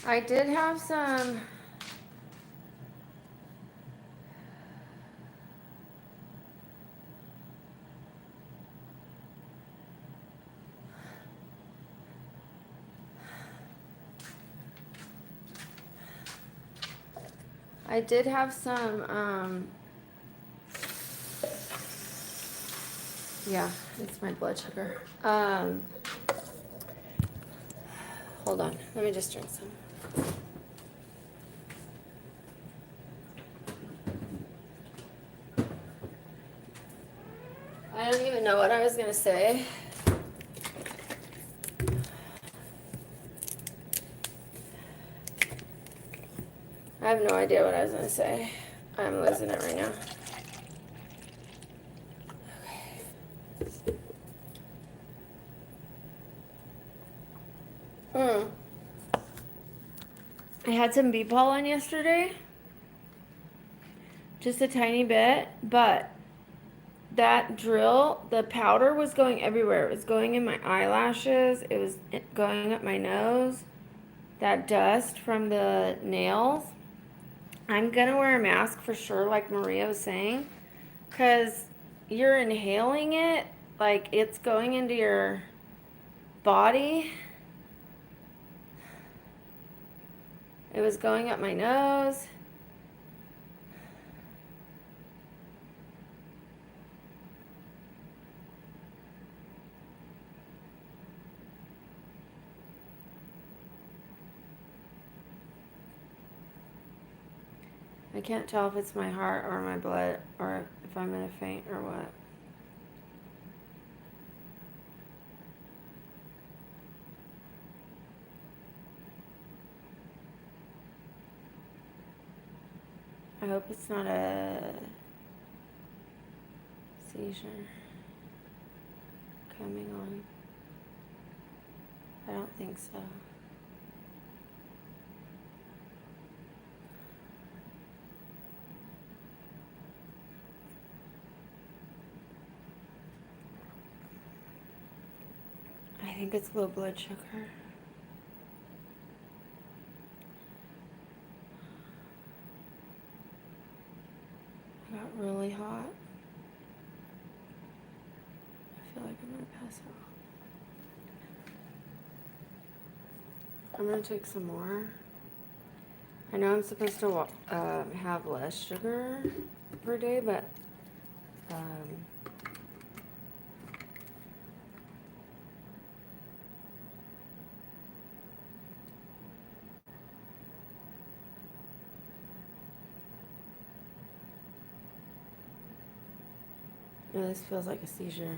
I did have some... I did have some, yeah, it's my blood sugar. Hold on, let me just drink some. I don't even know what I was gonna say. I have no idea what I was gonna say. I'm losing it right now. Okay. I had some bee pollen yesterday. Just a tiny bit, but that drill, the powder was going everywhere. It was going in my eyelashes. It was going up my nose. That dust from the nails. I'm gonna wear a mask for sure, like Maria was saying, because you're inhaling it, like it's going into your body. It was going up my nose. I can't tell if it's my heart or my blood or if I'm gonna faint or what. I hope it's not a seizure coming on. I don't think so. I think it's low blood sugar. I got really hot. I feel like I'm gonna pass out. I'm gonna take some more. I know I'm supposed to have less sugar per day, but no, this feels like a seizure.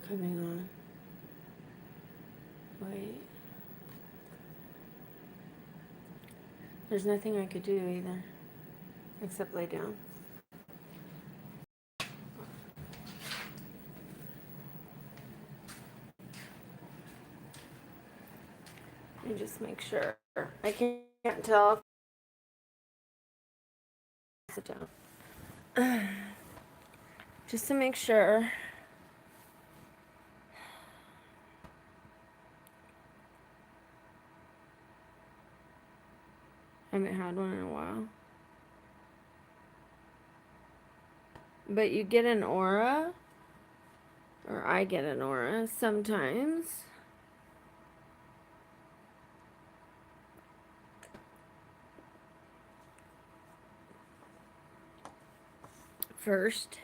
Coming on. Wait. There's nothing I could do either, except lay down. Let me just make sure. I can't tell. Sit down. Just to make sure. I haven't had one in a while. But you get an aura, or I get an aura sometimes. First.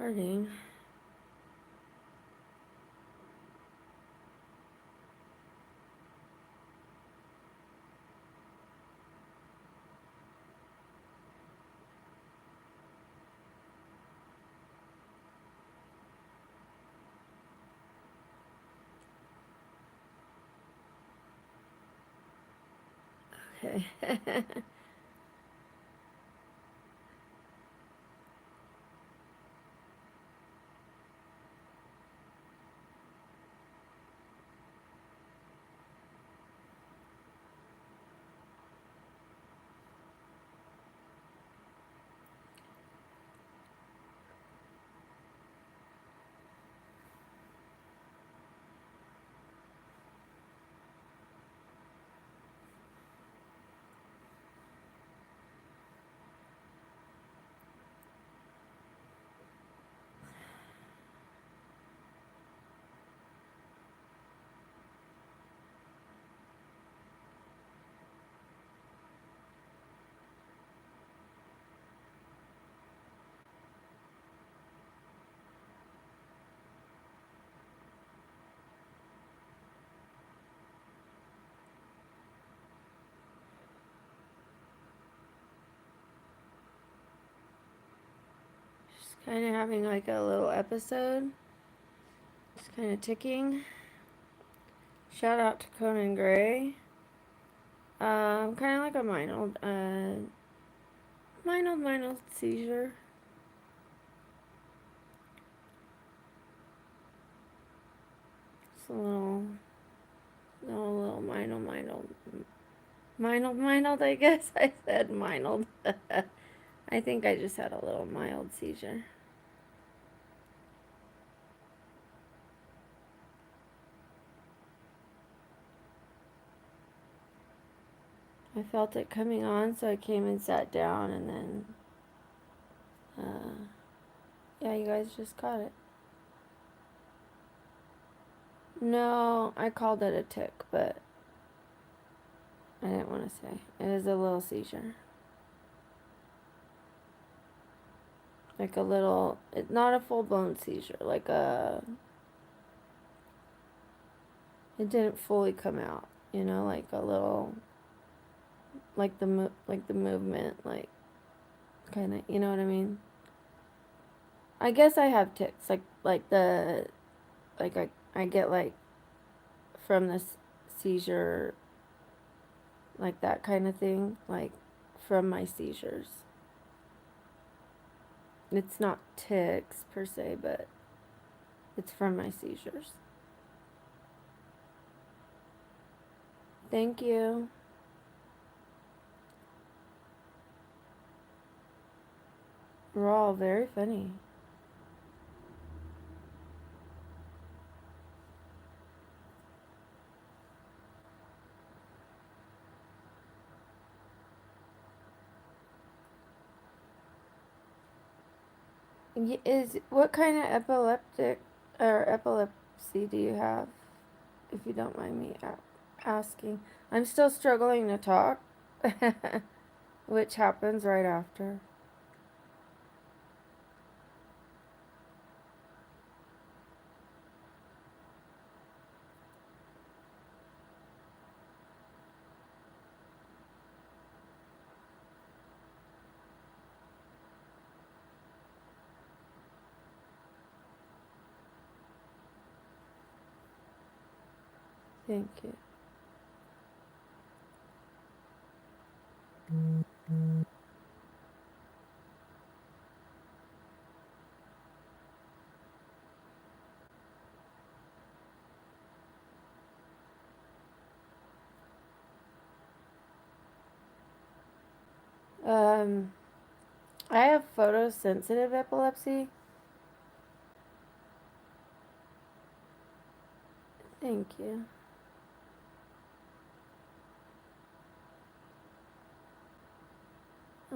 recording. Okay. Just kind of having like a little episode. Just kind of ticking. Shout out to Conan Gray. Kind of like a mild seizure. It's a little mild, I guess I said mild. I think I just had a little mild seizure. I felt it coming on, so I came and sat down, and then, yeah, you guys just caught it. No, I called it a tick, but I didn't want to say. It is a little seizure. Like a little, it's not a full-blown seizure, it didn't fully come out, like a little, like the movement, like, kind of, you know what I mean? I guess I have tics, I get, like, from this seizure, like that kind of thing, like, from my seizures. It's not tics, per se, but it's from my seizures. Thank you. We're all very funny. What kind of epilepsy do you have, if you don't mind me asking? I'm still struggling to talk, which happens right after. Thank you. Um, I have photosensitive epilepsy. Thank you.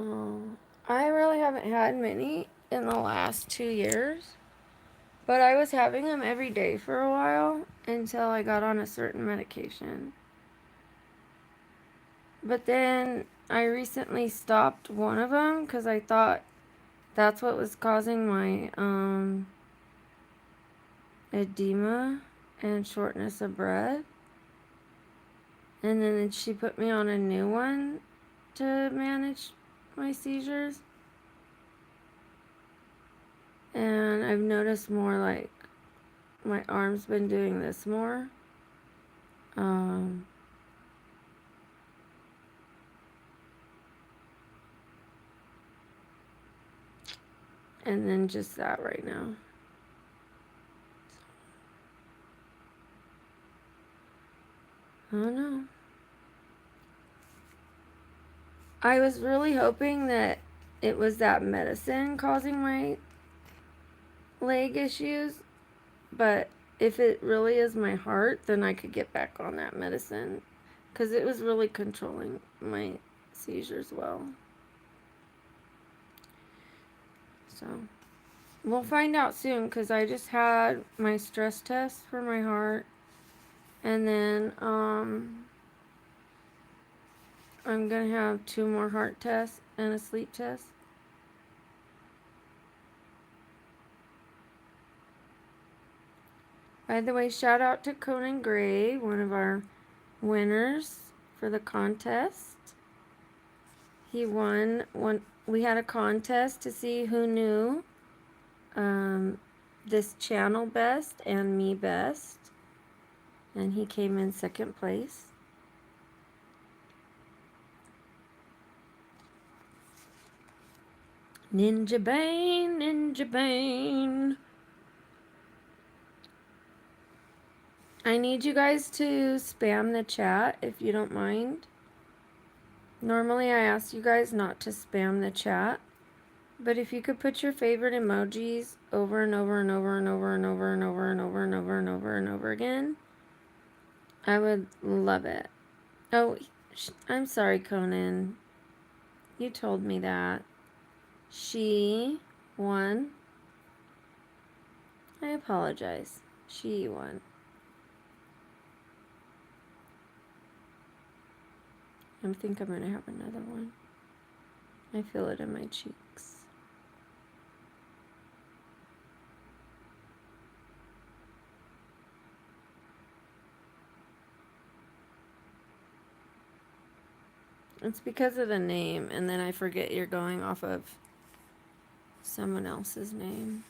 Oh, I really haven't had many in the last 2 years, but I was having them every day for a while until I got on a certain medication. But then I recently stopped one of them because I thought that's what was causing my edema and shortness of breath. And then she put me on a new one to manage my seizures. And I've noticed more like my arm's been doing this more. And then just that right now. I don't know. I was really hoping that it was that medicine causing my leg issues, but if it really is my heart, then I could get back on that medicine, because it was really controlling my seizures well. So we'll find out soon, because I just had my stress test for my heart, and then I'm gonna have 2 more heart tests and a sleep test. By the way, shout out to Conan Gray, one of our winners for the contest. He won one. We had a contest to see who knew this channel best and me best, and he came in second place. Ninja Bane, Ninja Bane. I need you guys to spam the chat if you don't mind. Normally I ask you guys not to spam the chat, but if you could put your favorite emojis over and over and over and over and over and over and over and over and over and over again, I would love it. Oh, I'm sorry, Conan. You told me that. She won. I apologize. She won. I think I'm going to have another one. I feel it in my cheeks. It's because of the name, and then I forget you're going off of someone else's name.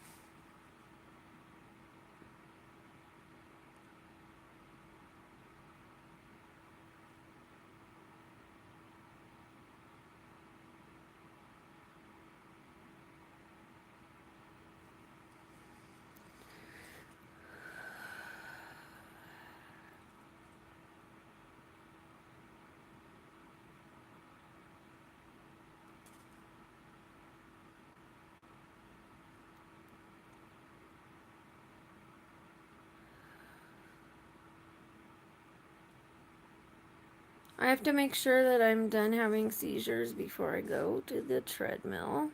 I have to make sure that I'm done having seizures before I go to the treadmill.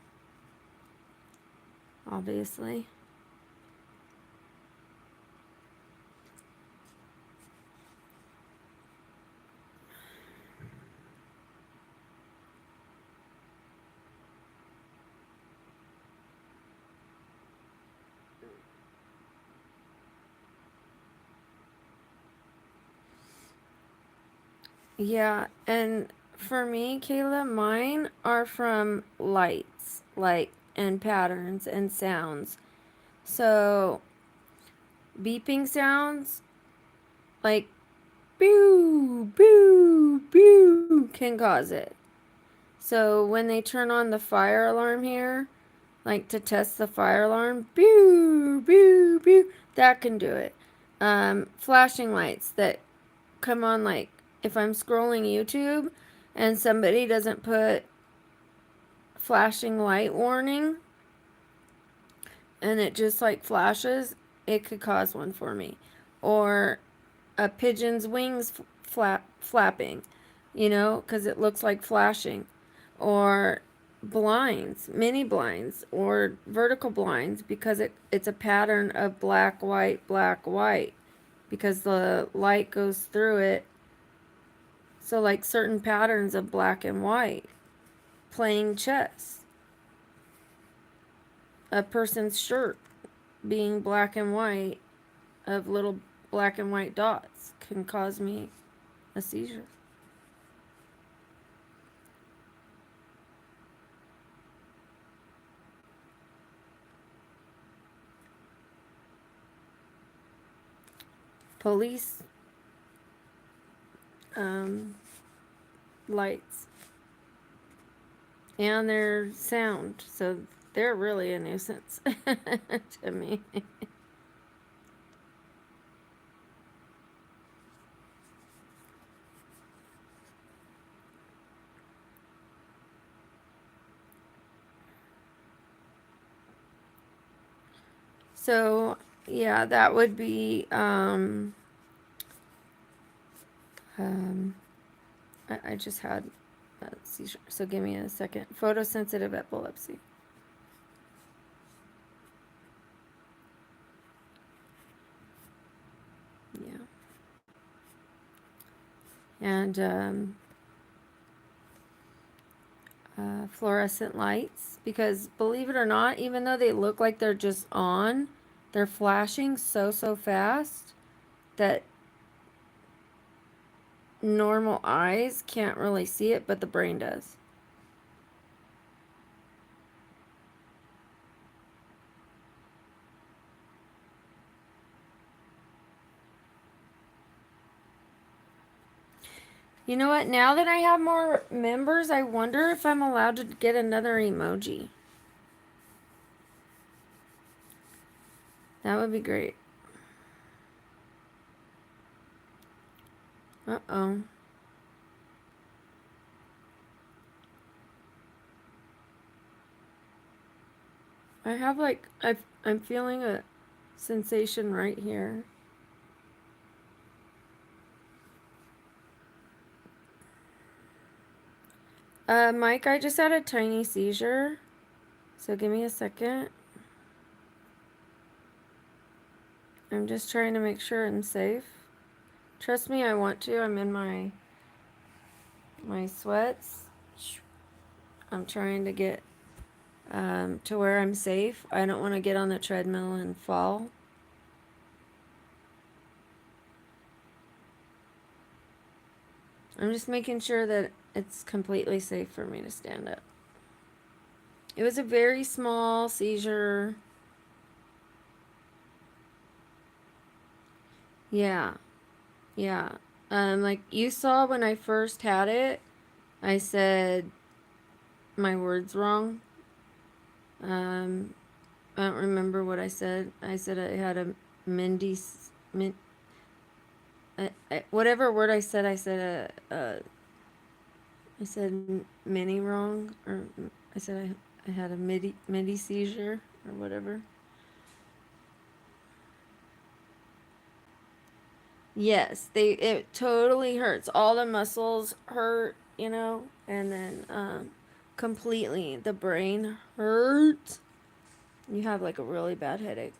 Obviously. Yeah, and for me, Kayla, mine are from lights, like, and patterns and sounds. So, beeping sounds, like, boo, boo, boo, can cause it. So, when they turn on the fire alarm here, like to test the fire alarm, boo, boo, boo, that can do it. Flashing lights that come on, like, if I'm scrolling YouTube and somebody doesn't put flashing light warning and it just like flashes, it could cause one for me. Or a pigeon's wings flapping, you know, because it looks like flashing. Or blinds, mini blinds, or vertical blinds, because it's a pattern of black, white, because the light goes through it. So like certain patterns of black and white. Playing chess. a person's shirt being black and white, of little black and white dots, can cause me a seizure. Police lights and their sound, so they're really a nuisance to me. So yeah, that would be I just had a seizure, so give me a second. Photosensitive epilepsy. Yeah. And fluorescent lights, because believe it or not, even though they look like they're just on, they're flashing so fast that normal eyes can't really see it, but the brain does. You know what? Now that I have more members, I wonder if I'm allowed to get another emoji. That would be great. Uh-oh. I have like, I'm feeling a sensation right here. Mike, I just had a tiny seizure. So give me a second. I'm just trying to make sure I'm safe. Trust me, I want to. I'm in my sweats. I'm trying to get to where I'm safe. I don't want to get on the treadmill and fall. I'm just making sure that it's completely safe for me to stand up. It was a very small seizure. Yeah. Yeah. Like you saw when I first had it, I said my words wrong. I don't remember what I said. I said I had a whatever word I said I said mini wrong, or I said I had a midi seizure or whatever. Yes, it totally hurts. All the muscles hurt, you know, and then completely the brain hurts. You have like a really bad headache.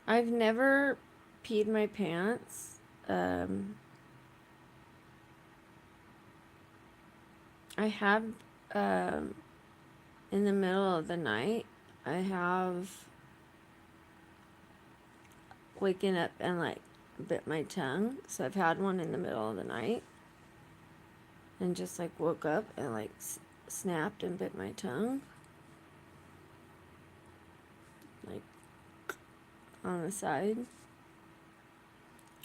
I've never peed my pants. I have in the middle of the night. I have waken up and like bit my tongue. So I've had one in the middle of the night and just like woke up and like snapped and bit my tongue. Like on the side.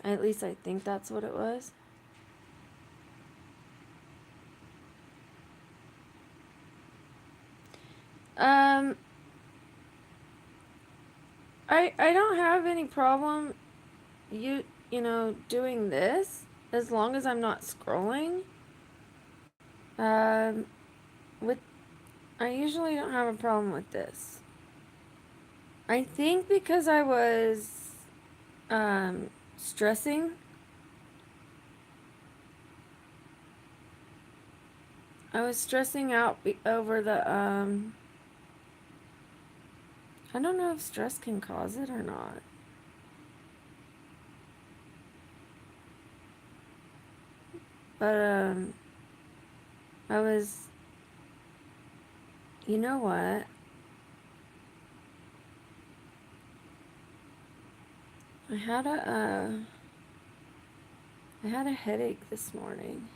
At least I think that's what it was. I don't have any problem you know doing this as long as I'm not scrolling. With I usually don't have a problem with this. I think because I was stressing. I was stressing out over the I don't know if stress can cause it or not. But, I was, you know what? I had a headache this morning.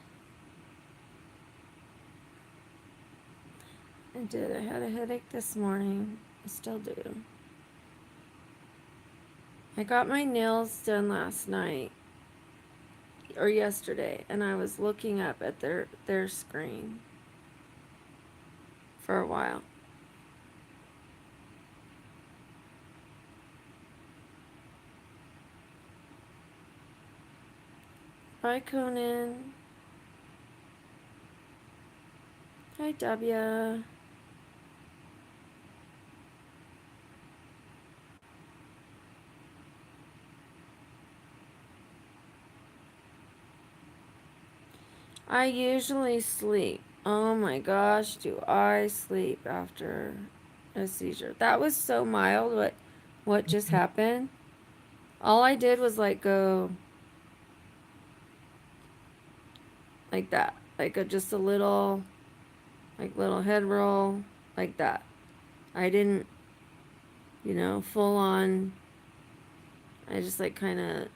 I did. I had a headache this morning. I still do. I got my nails done last night or yesterday, and I was looking up at their screen for a while. Hi, Conan. Hi, W. I usually sleep. Oh my gosh, do I sleep after a seizure? That was so mild. What just happened? All I did was like go like that, like just a little, like little head roll, like that. I didn't, full on. I just like kind of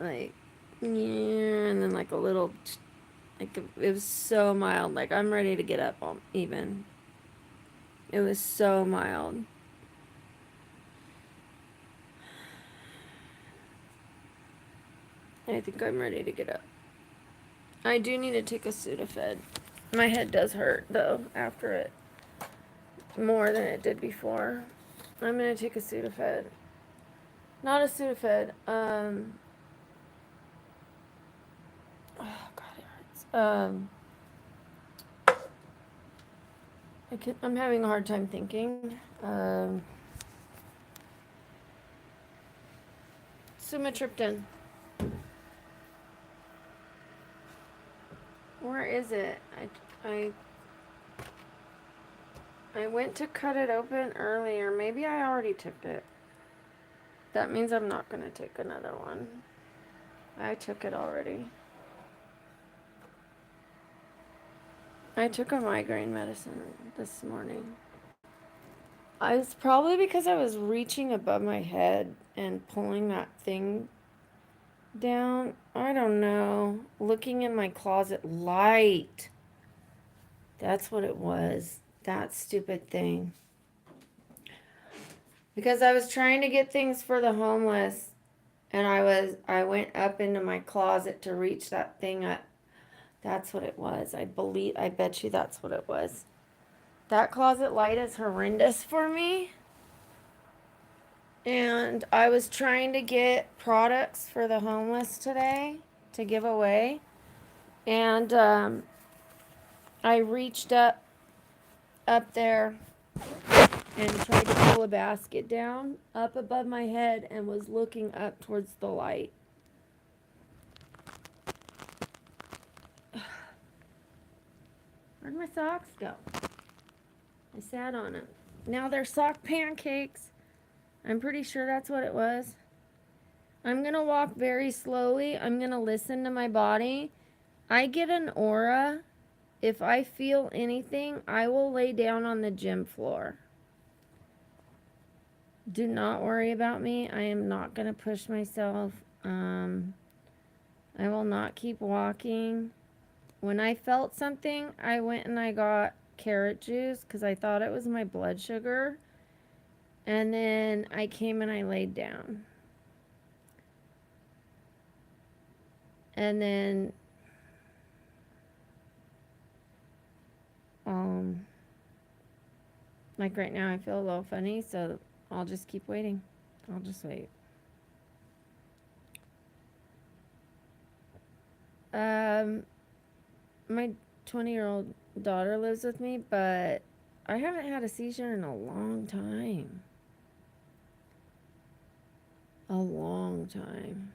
like, yeah, and then like a little, like it was so mild. Like I'm ready to get up even. It was so mild. I think I'm ready to get up. I do need to take a Sudafed. My head does hurt though after it more than it did before. I'm gonna take a Sudafed. Not a Sudafed. Oh God, it hurts. I'm having a hard time thinking. Sumatriptan. Where is it? I I went to cut it open earlier. Maybe I already took it. That means I'm not gonna take another one. I took it already. I took a migraine medicine this morning. It's probably because I was reaching above my head and pulling that thing down. I don't know. Looking in my closet light. That's what it was. That stupid thing. Because I was trying to get things for the homeless and I went up into my closet to reach that thing up. That's what it was. I bet you that's what it was. That closet light is horrendous for me. And I was trying to get products for the homeless today to give away. And I reached up there and tried to pull a basket down up above my head and was looking up towards the light. Where'd my socks go? I sat on them. Now they're sock pancakes. I'm pretty sure that's what it was. I'm going to walk very slowly. I'm going to listen to my body. I get an aura. If I feel anything, I will lay down on the gym floor. Do not worry about me. I am not going to push myself. I will not keep walking. When I felt something, I went and I got carrot juice because I thought it was my blood sugar. And then I came and I laid down. And then like right now I feel a little funny, so I'll just keep waiting. I'll just wait. My 20-year-old daughter lives with me, but I haven't had a seizure in a long time. A long time.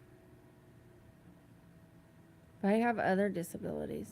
But I have other disabilities.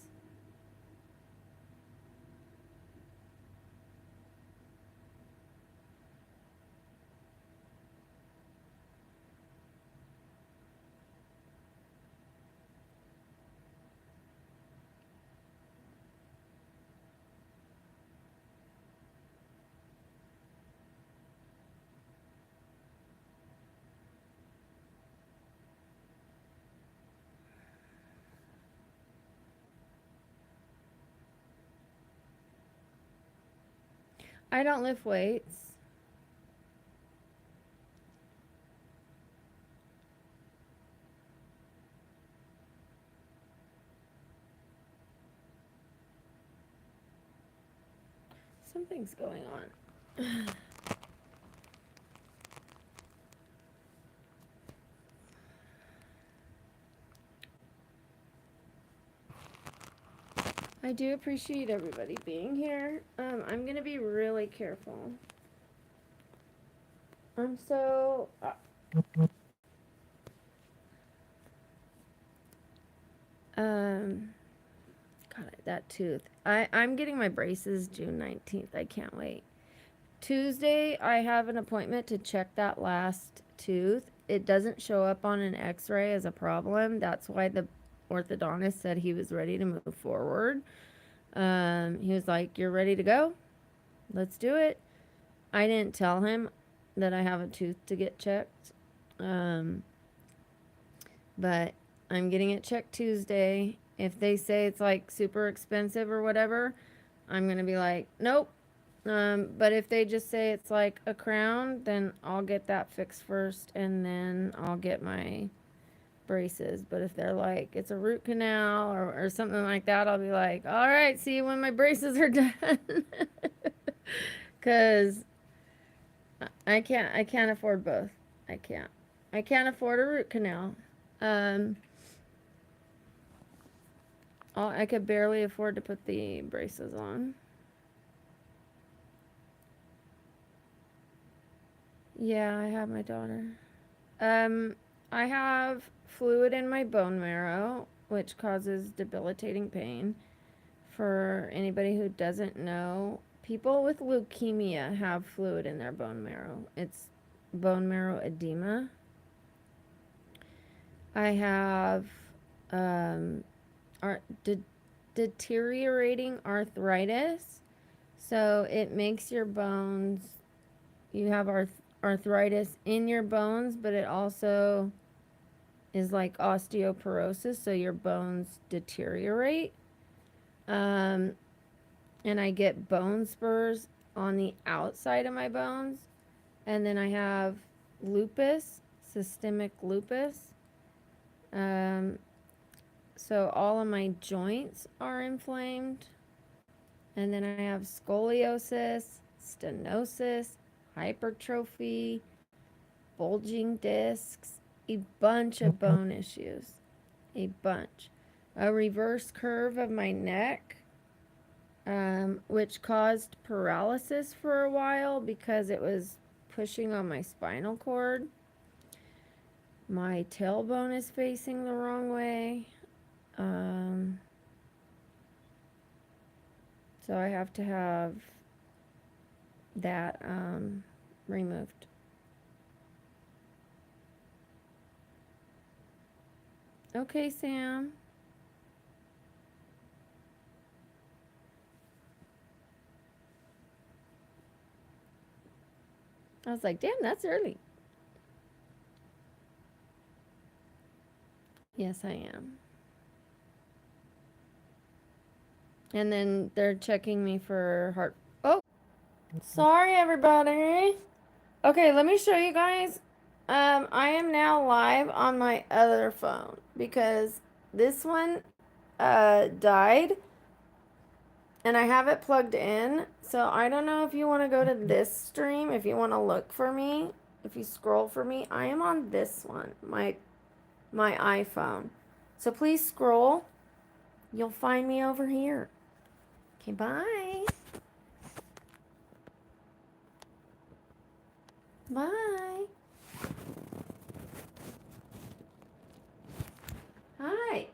I don't lift weights. Something's going on. I do appreciate everybody being here. I'm gonna be really careful. I'm so God, that tooth. I'm getting my braces June 19th. I can't wait. Tuesday, I have an appointment to check that last tooth. It doesn't show up on an x-ray as a problem. That's why the orthodontist said he was ready to move forward. He was like, "You're ready to go? Let's do it." I didn't tell him that I have a tooth to get checked. But I'm getting it checked Tuesday. If they say it's like super expensive or whatever, I'm going to be like, "Nope." But if they just say it's like a crown, then I'll get that fixed first and then I'll get my braces. But if they're like, it's a root canal or something like that, I'll be like, "All right, see you when my braces are done." Cause I can't afford both. I can't afford a root canal. I could barely afford to put the braces on. Yeah, I have my daughter. I have fluid in my bone marrow, which causes debilitating pain. For anybody who doesn't know, people with leukemia have fluid in their bone marrow. It's bone marrow edema. I have deteriorating arthritis. So it makes your bones, you have arthritis in your bones, but it also is like osteoporosis, so your bones deteriorate. And I get bone spurs on the outside of my bones. And then I have lupus, systemic lupus. So all of my joints are inflamed. And then I have scoliosis, stenosis, hypertrophy, bulging discs, a bunch of bone issues. A bunch. A reverse curve of my neck, which caused paralysis for a while because it was pushing on my spinal cord. My tailbone is facing the wrong way. So I have to have that removed. Okay, Sam. I was like, damn, that's early. Yes, I am. And then they're checking me for heart. Oh, sorry, everybody. Okay, let me show you guys. I am now live on my other phone because this one died and I have it plugged in. So I don't know if you want to go to this stream, if you want to look for me, if you scroll for me. I am on this one, my iPhone. So please scroll. You'll find me over here. Okay, bye. Bye. Hi.